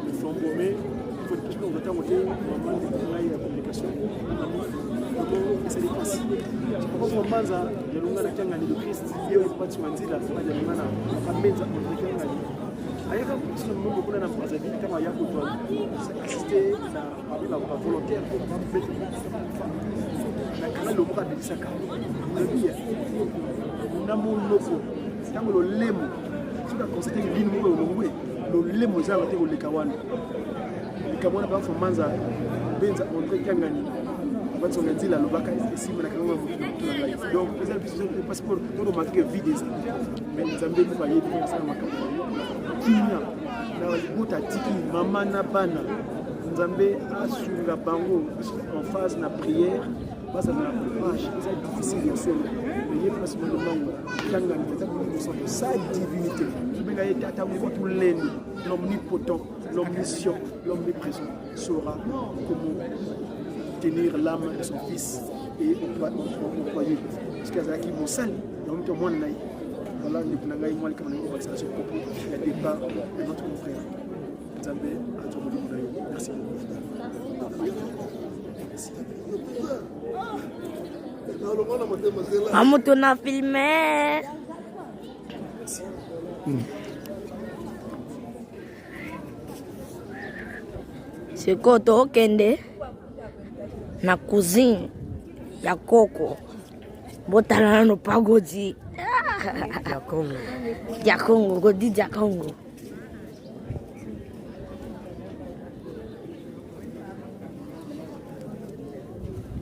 le flambeau. Mais il faut que on attend la communication. Et ça dépasse. Quand on pense à Yalunga na Kiangani de Christ, il y a une partie de la Yalunga na Kamenza. Avec sio Mungu kuna na Brazzaville kama yako tu assister na volontaire na kama le bras de saka na muloko tango lo lemo suka constater que bino mo ngwe lo lemo za bate ulikawana likamona ba fomanza benza on ko kangani batso ngazila lo baka isimu na kama mtu na life donc les alpes passeport tout marqué vide ça mais zambe mu ba yebi sana makamba kinya na buta tiki mama na bana nzambe asunga bango en phase na prière basa na courage c'est difficile aussi mais il passe le mango kanga ni tata sa divinité benga yeta ta mu tout l'ennemi l'omnipotent l'omniscient l'omniprésent saura comment tenir l'âme de son fils et employer jusqu'à ce qu'il me sali donc tout le monde là voilà le plan là moi comme on va ça sur propos il y a des pas de notre frère Nzambe atomobi na yo merci Vamos tu na filme. Sikoto okende na cozinha ya Coco. Botala no pagode. Ya Congo, godi ya Congo.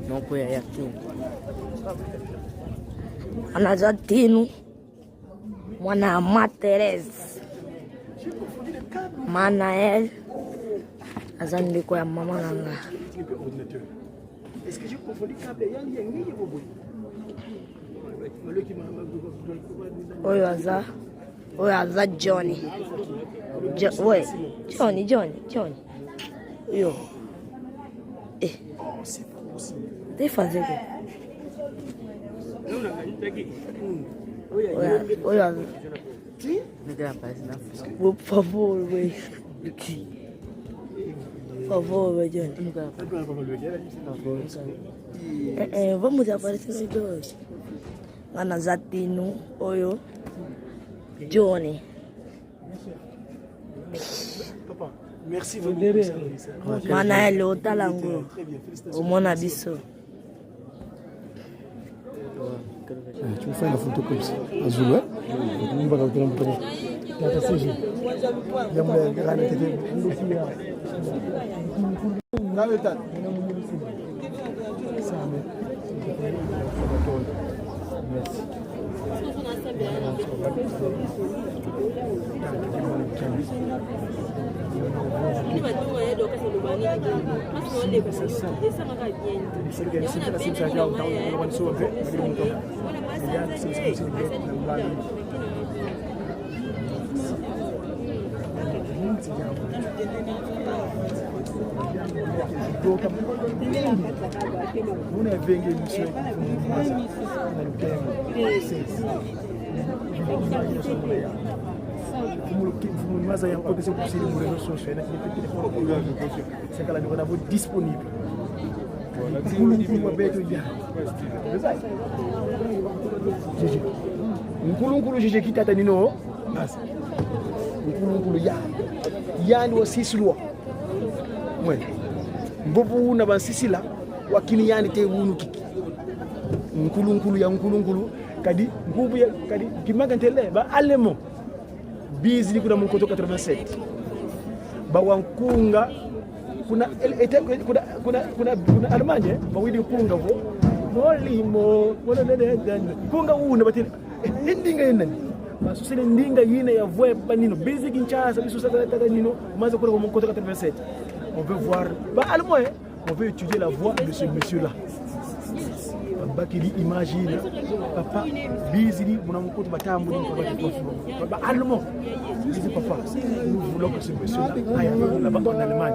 Não foi aí aqui. Anajua Tinu mwana ama Teresa Manael azani ndiko ya mama nanga. Est-ce que j'ai confondu câble? Oyo aza Johnny. Johnny. Yo. Tem fazer o quê? Olha. Por favor, velho. Por favor, velho. Vamos aparecer nós dois. Ana Zatino, Oyo, Johnny. Papa, merci vraiment. Manael Otalango. O Mona Bisso. Tu me fais la photo comme ça, azul, ouais? Tu me vas faire un peu. Tu as assez joué. Il y a un grand été. Maza ya kote c'est possible pour les réseaux sociaux na c'est que la nous avons disponible nkulu jeje kitata nino basi nkulu ya ni wasisilwa mwe mbovu na basisila wakini yani te wunu kiki nkulu ya nkulu kadi ngubu ya kadi kimaka ntele ba allemand bizi kuna mkoto 87 bawankunga kuna Allemagne bawidi kunga vo molimo kunga una batini ndinga yenani basusene ndinga yine ya voix banino bizi kinchasa bisusa tata nino maza kuna mkoto 87 on veut voir ba Allemand on veut étudier la voix de ce monsieur là bakili imagine papa bizili mnamkuta batambu ni kwa ba allemand bizi papa nous voulons que ce monsieur là aille là-bas en Allemagne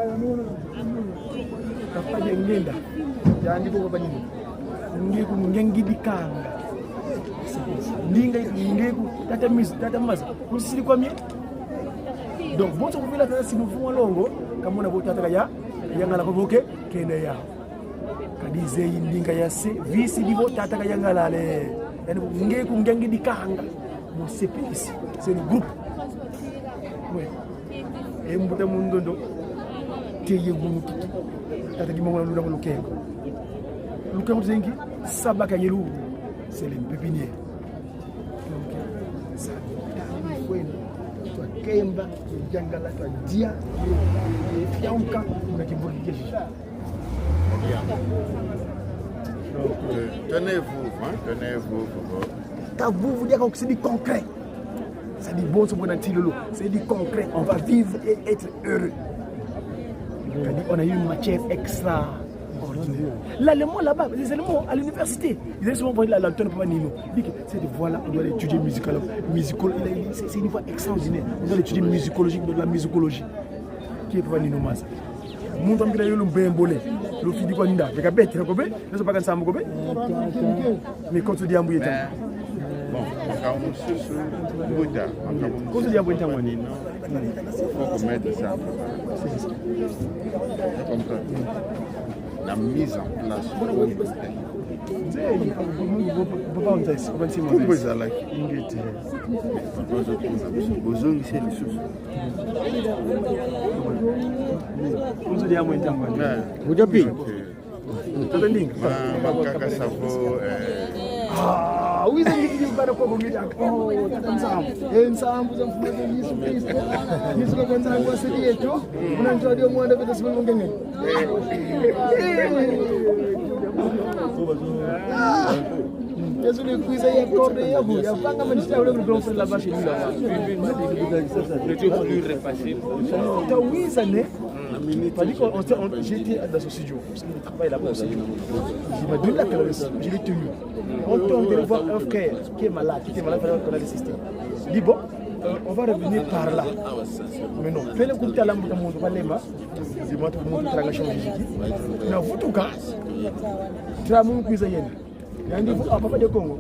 papa ngenda yandi ko banini ngiku ngengi dikanga ngiku tata maza kusili kwa mie donc bon on vila tata simu fuma longo kama na botata ya ngala ko boke kene ya kadize indinga yase visi divo tataka yangalale yani ngeku ngengi dikanga mo CPS c'est le groupe ouais et mbuta mundondo teye gunu tata ki mongo lu kengo lu kengo zengi sabaka yelu c'est les pépinières donc ça toi kemba jangala toi dia et fianka na kimboki keji tenez-vous. Vous dire que c'est du concret. C'est du bon, c'est du concret. On va vivre et être heureux. On a eu une matière extraordinaire. L'allemand là-bas, les Allemands à l'université, ils ont souvent parlé de la tonne pour Nino. Ils disent que voilà, on doit étudier c'est une voie extraordinaire. On doit étudier musicologie, de la musicologie. Qui est pour Nino Massa? Mon temps qu'il a eu le bien bolé, le fils du candidat, avec un bête, ne sont pas comme ça, mais quand tu dis un bouillet, bon, quand tu dis un bouillet, il faut mettre ça. La mise en place. Ah oui, c'est para kwa ngida oh tatanzamo ensambu zamfuza Yesu Kristo Yesu kwa kwanza ngwasidi yetu unanjua ndio mwanda vile simu ngenge Yesu ni kuiza ya corde ya bu ya panga manista ule mdomo la bashi nila tawiza ne j'étais dans ce studio, parce que je travaille là-bas aussi. Je m'a donné la classe, je l'ai tenu. On tombe de voir un frère qui est malade, il fallait qu'on a le système. Il dit bon, on va revenir par là. Mais non, fais le coup de la monde, on va les mains. Je montre le monde de la chambre. Mais en tout cas, tu as mon cousin. Papa de Congo,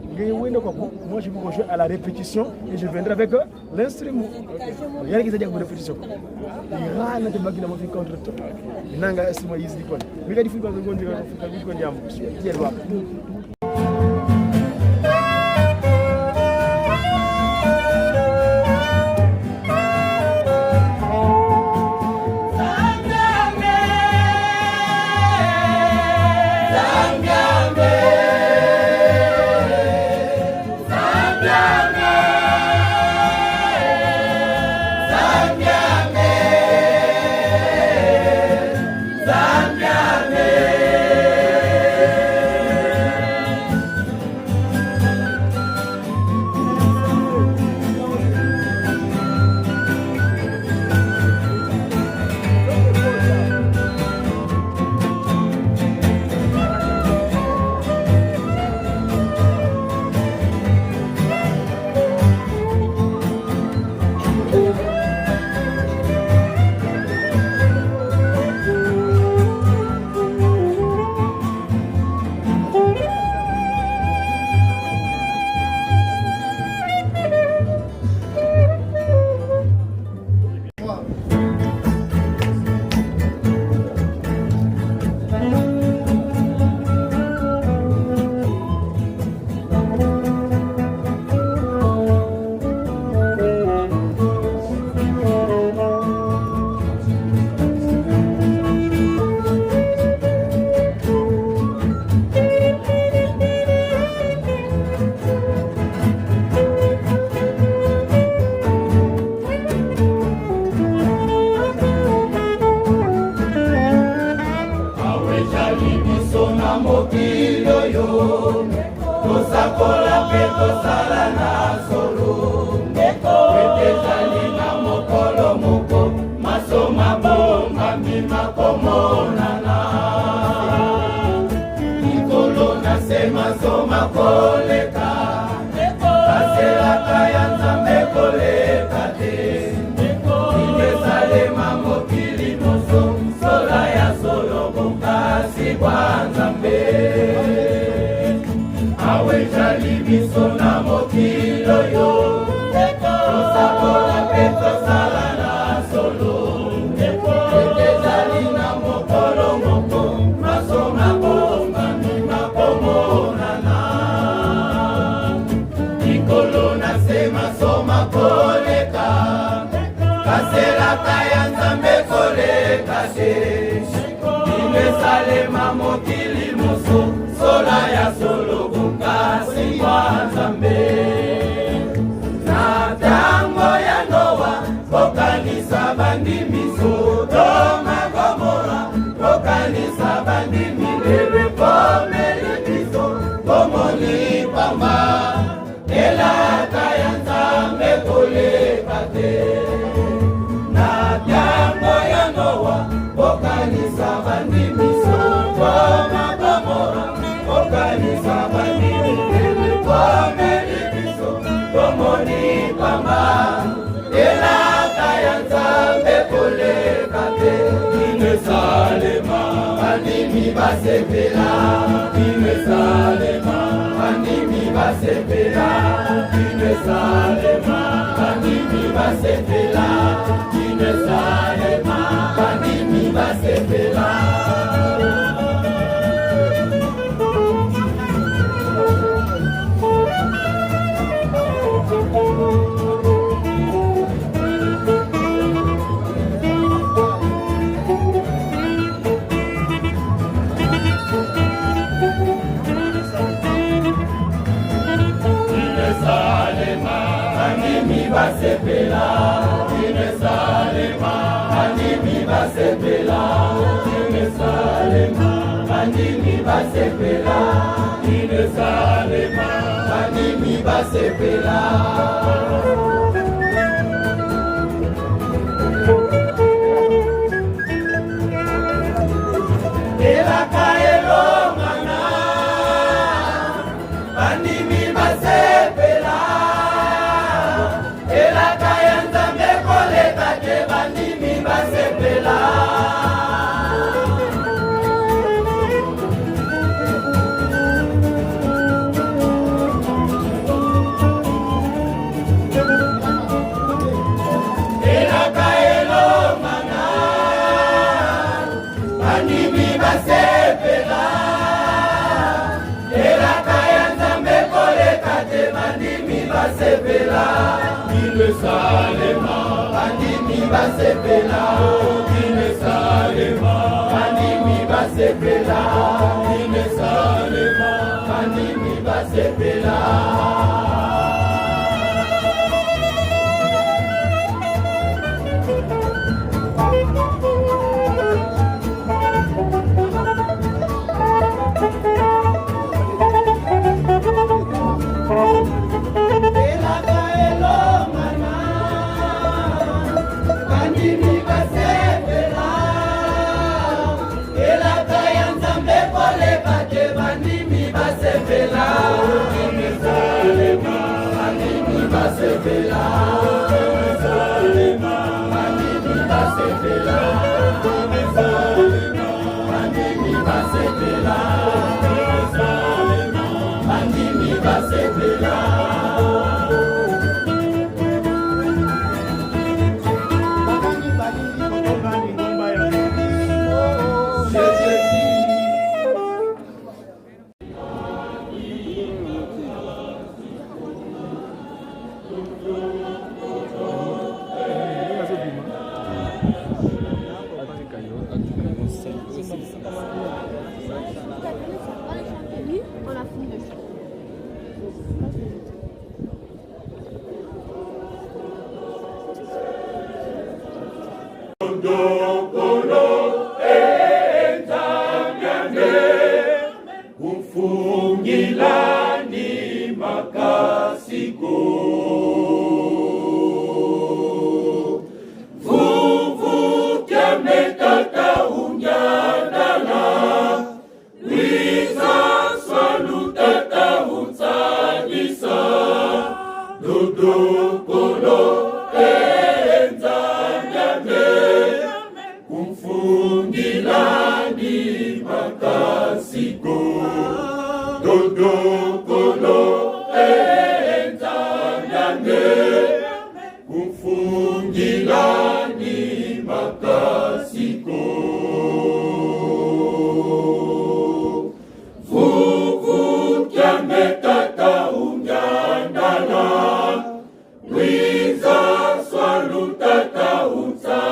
moi je vous jouer à la répétition et je viendrai avec l'instrument. Il y a qui dit répétition. Il râle de bagina mon contre toi. Nanga instrument easy quoi. Mais quand il faut pas qu'on dise qu'on dit kaya nzambe koleka te imesalema mokili moso sola ya solo bukasi mwa nzambe na tango ya Noa kokanisa bandimi Sodoma Gomora kokanisa bandimi lebe pomeli biso komoni pamba elaka ya nzambe koleka te na tango ya Noa kokanisa bandimi Sodoma Gomora kokanisa bandimi lebe pomeli biso komoni pamba elaka ya nzambe koleka te inesalema bandimi basepela inesalema bandimi basepela inesalema bandimi basepela inesalema bandimi basepela basepela inesalema bandimi basepela inesalema bandimi basepela inesalema bandimi basepela elaka elongana bandimi basepela elaka ya nzambe koleka te bandimi basepela elaka elongana bandimi basepela elaka ya nzambe koleka te bandimi basepela inesalema bandimi basepela inesalema bandimi basepela inesalema bandimi basepela Wiza swalutata utsa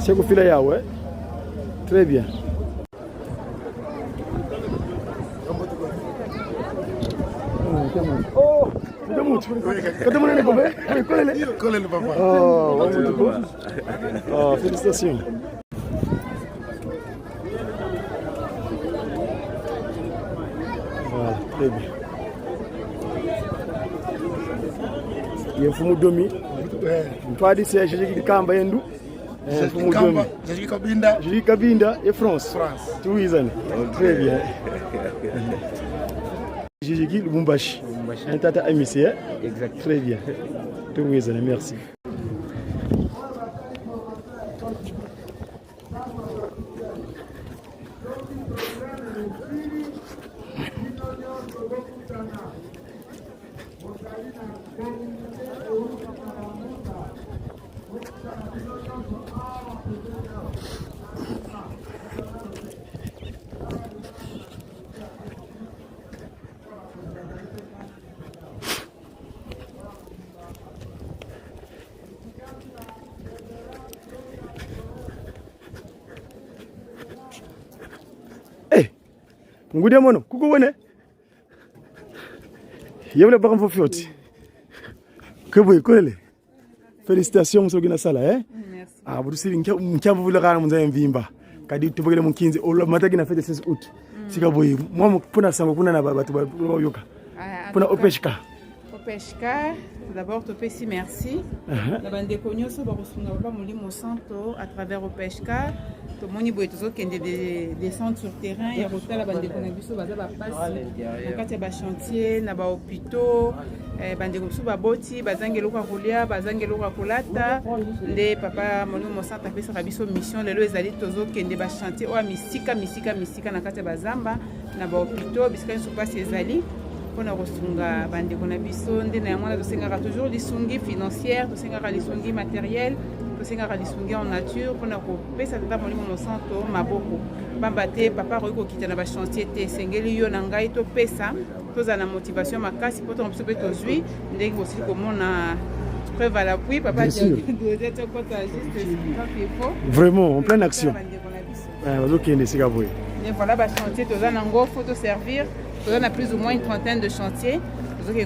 C'est qu'on fait là, ouais. Très bien. Oh, oh, félicitations. Voilà, très bien. Il y a un fou domi. Toi, dis c'est Jésus qui cambe yendu. Jésus Kabinda et France. Tout est très bien. Jésus qui Lubumbashi. Un tata Amici. Exact. Très bien. Tout est merci. Ngude mono kuko wone yebele bakam fo fioti ke boy kolele félicitations musogina sala merci ah budu siri nkyamvu vule kana munza mvimba kadi tubogele munkinzi olo matagina fete 16 août sika boy mwa puna sango kuna na batu yoka puna opeshka Pesca, d'abord Topesi merci. La bande Konyoso Barosunga Baba Molimo Santo à travers Pesca. Tout le monde est descendre sur le terrain et retourner la bande Konabiso Baza Bapas. Quand il y a chantier, na ba hôpitaux, bande Konabiso Baboti, Bazangelo Kakulia, Bazangelo Kakulata, les papa Molimo Santo a fait sa rabiso mission. Les lois allaient tozo kende ba chantier o misika na kate bazamba na ba hôpitaux bisika ne sont pas ces alliés. On a reçu bande Konabiso nde na mwana tosengaka toujours lisungi financière, tosengaka lisungi matériel. Tosengaka lisungi en nature pour na kopesa tata molimo mosanto maboko bamba te papa roiko kitana ba chantier te sengeli yo na ngai to pesa toza na motivation makasi pour ton pe tozui ndenge aussi komona preuve à l'appui papa dit doit être juste quand il faut vraiment en pleine action okende sika boye et voilà ba chantier toza na ngo faut te servir toza na plus ou moins une trentaine de chantiers. Et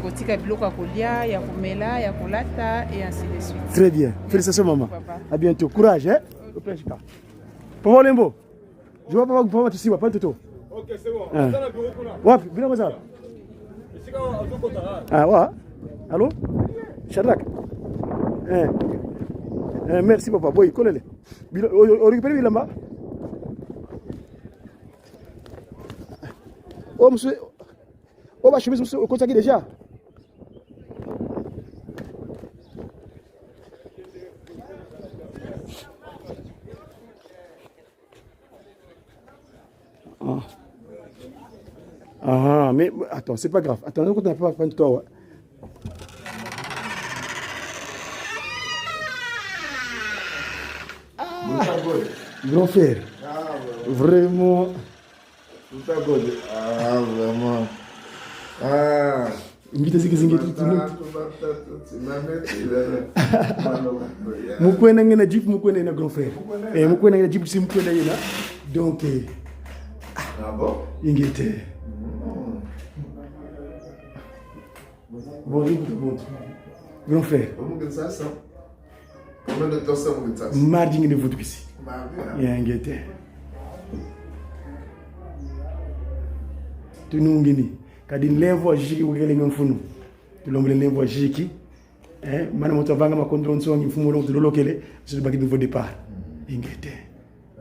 ainsi de suite. Très bien. Félicitations maman. À bientôt. Courage hein. Au Pesca. Papa Lembo. Je vois pas papa ici, pas tout. OK, c'est bon. Ouais, bien comme ça. Ah ouais. Allô? Shadrack. Merci papa. Boy, collez-les. On récupère là-bas. Oh monsieur. Oh, bah, je suis au côté déjà. Ah, mais attends, c'est pas grave. Attends, on n'a pas prendre toi. Grand frère. Vraiment. Ah, vraiment. Ah, ngita zingi mukwenda ngena jeep mukwenda na grand frère mukwenda ngena jeep sim mukwenda yena donc ah bon ingete bon grand frère combien de temps ça vous ça mardi ngene votu ici mardi ingete tu nungini kadi levo ajiki ukele ngomfunu tulombe levo ajiki mana moto vanga ma contrôle songi mfumo lo tulokele c'est baki nouveau départ ingete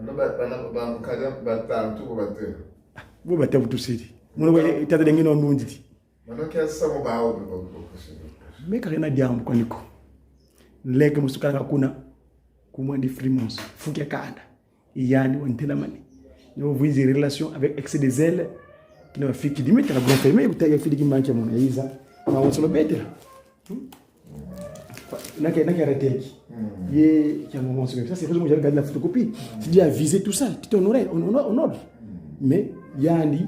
ba kada batam tu bater bo batam tu sidi mono tata dengi no ndunditi mana ke sa mo ba o ko me karena jambo kwaniko leke musukanga kuna kumwandi Freemons fukia kanda yani wantela mani no vous une relation avec excès de zèle qui n'a fait qui dit mais tu as grand fait mais tu as fait qui manque mon Isa na on se le bête là n'a arrêté qui a un moment ça c'est raison j'ai regardé la photocopie tu dis à viser tout ça tu t'honorais on ordre mais yani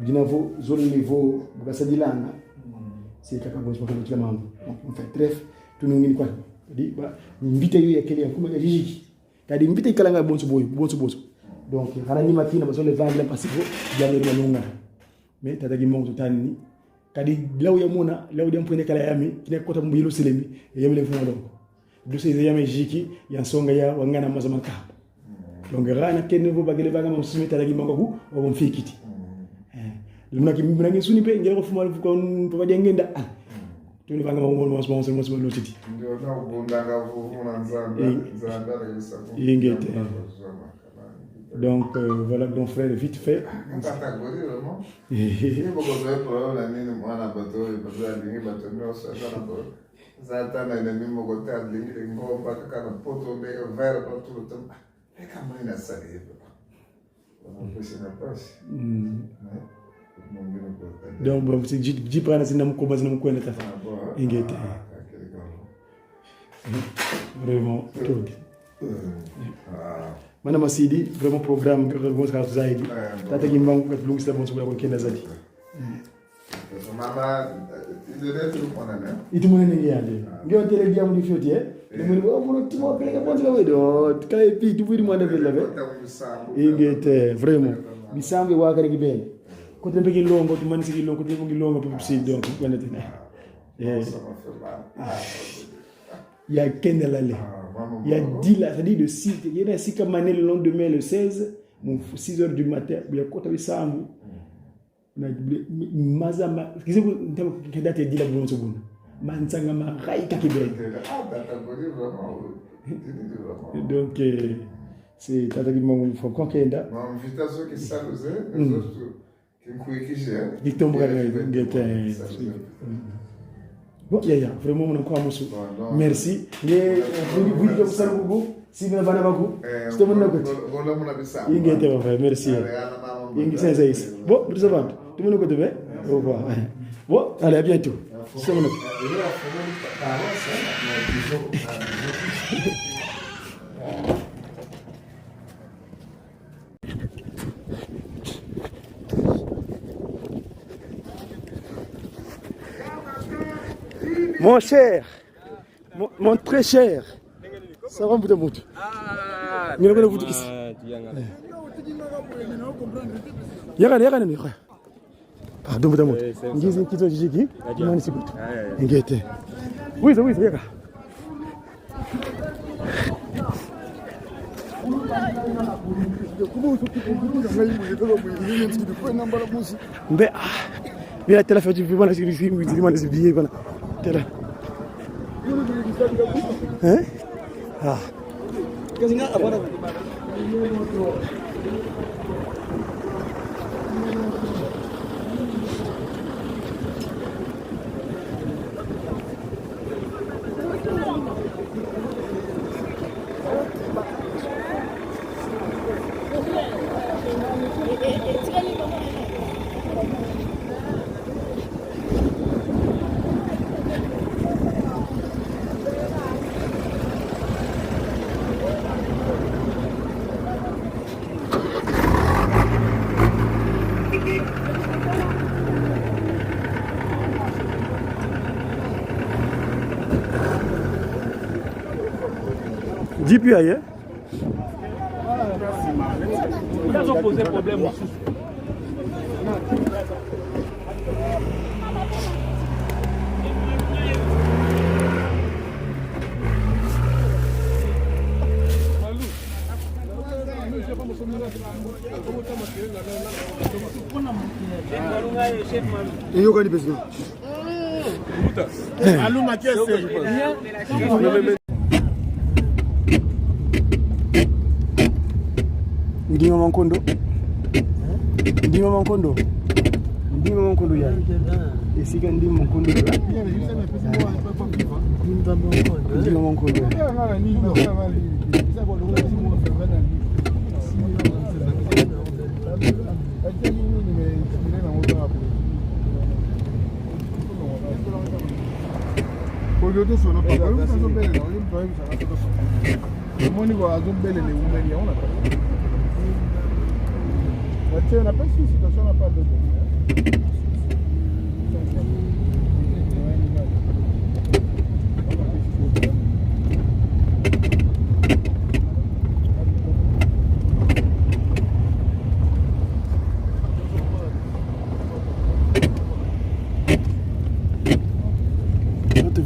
dinavo zone niveau bukasadilana c'est capable de faire le mambo on fait bref tout nous ngini quoi dit ba invité yo yakeli yakuma ya jiji kadi invité kalanga bonso donc harani makina baso le vendre parce que ya le longa mais tata gi mongo tani kadi law ya mona law dem pone kala yami kine kota mbilo selemi yamle fu donc do se yami jiki ya songa ya wangana mazama ka donc rana kenne bo bagele baga mo sumi tata gi mongo ku o mo fikiti lumna ki mbina ngi suni pe ngel ko fu mal fu kon to badi ngenda tuni banga mo no titi ndio na ubundanga fu nzanda ingete donc voilà grand frère vite fait catégorie vraiment et beaucoup de problèmes la mine moi na bato et bato ya lingi bato no ça na bo zata na nemi mo ko ta lingi ngo ba ka na poto de verre pas tout le temps et quand même na ça et on peut se passer donc bon c'est ji prana sinam ko bazina mo ko neta ingete vraiment tout Mana masidi vraiment programme que vous avez zaidi tata ki mbangu ka lungu sabon suba ko kenda zadi mama itu mwana ngi yande ngi tele diamu di fioti le mo bo mo timo kele ka bonzo wedo kala pi tu budi mo de la be ingete vraiment bisambe wa ka ngi ben ko tembe ki longo tu man sigi longo tu ngi longo pour si donc ko nete ya kenda la le il y a 10 là, c'est-à-dire de 6, il y a 6 comme année le lendemain, le 16, 6 heures du matin, il y a quoi tu as ça on a mazama, qu'est-ce que date dit la bonne seconde Mansanga Marai Kakibé. Donc, c'est Tatalimon Fokokenda. Invitation qui s'allusait, les autres qui me couillent qui j'ai. Victor Bragay, bon, Yaya, vraiment, on a encore un mot. Merci. Vous dites que vous avez beaucoup. Si vous avez beaucoup, je te demande merci. Bon, tout le monde est au revoir. Bon, allez, à bientôt. Mon cher, mon très cher, ça va vous de mout. Nous allons vous dire. Yagan. Pardon, vous de mout. Nous sommes qui sont ici qui? Nous sommes ici. Inquiétez. Oui, yaga. Mais la téléphone du vivant, c'est ici, vous dites, c'est billet, voilà. Hein? Ah. Dis plus ailleurs. Ils ont posé problème aussi. Et yo gani besoin. Alou makiese. Ndinga mankondo. Ndinga mankondo ya. Esika ndinga mankondo. Ndinga mankondo. Aujourd'hui, on n'a pas le monde va à Zombele, les Oumeni, on n'a pas. On n'a pas ici, situation n'a pas de.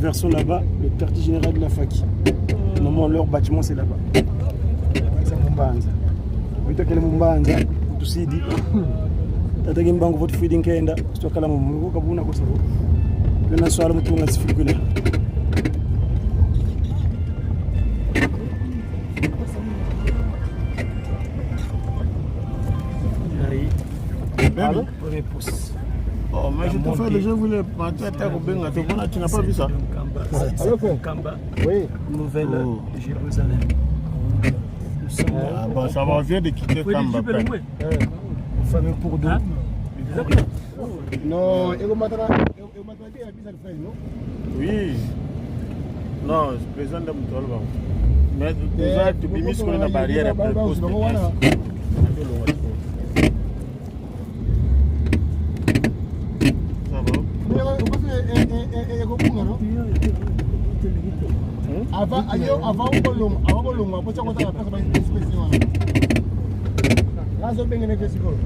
Version là-bas, le quartier général de la FACI. Normalement, leur bâtiment c'est là-bas. C'est Mumbanza. Vita kele Mumbanza, tusidi. Tata gimbango vote feeding kenda, stoka la mumu kabuna ko sabo. Lena swala mutunga sifikule. Allô? Oh, mais je te fais, les gens voulaient partir à terre au Benga, tu n'as pas vu ça? Kamba. Oui. Nouvelle Jérusalem. Ah, bah, ça va, vient de quitter Kamba. Famille pour deux. Non, et vous m'attendez à non? Oui. Non, c'est présent de Moutolba. Mais déjà, tu peux sur la barrière après le poste. Avant kolonga, po tsaka tsa ka pesa ba di special. Razo bengene ke sikolo.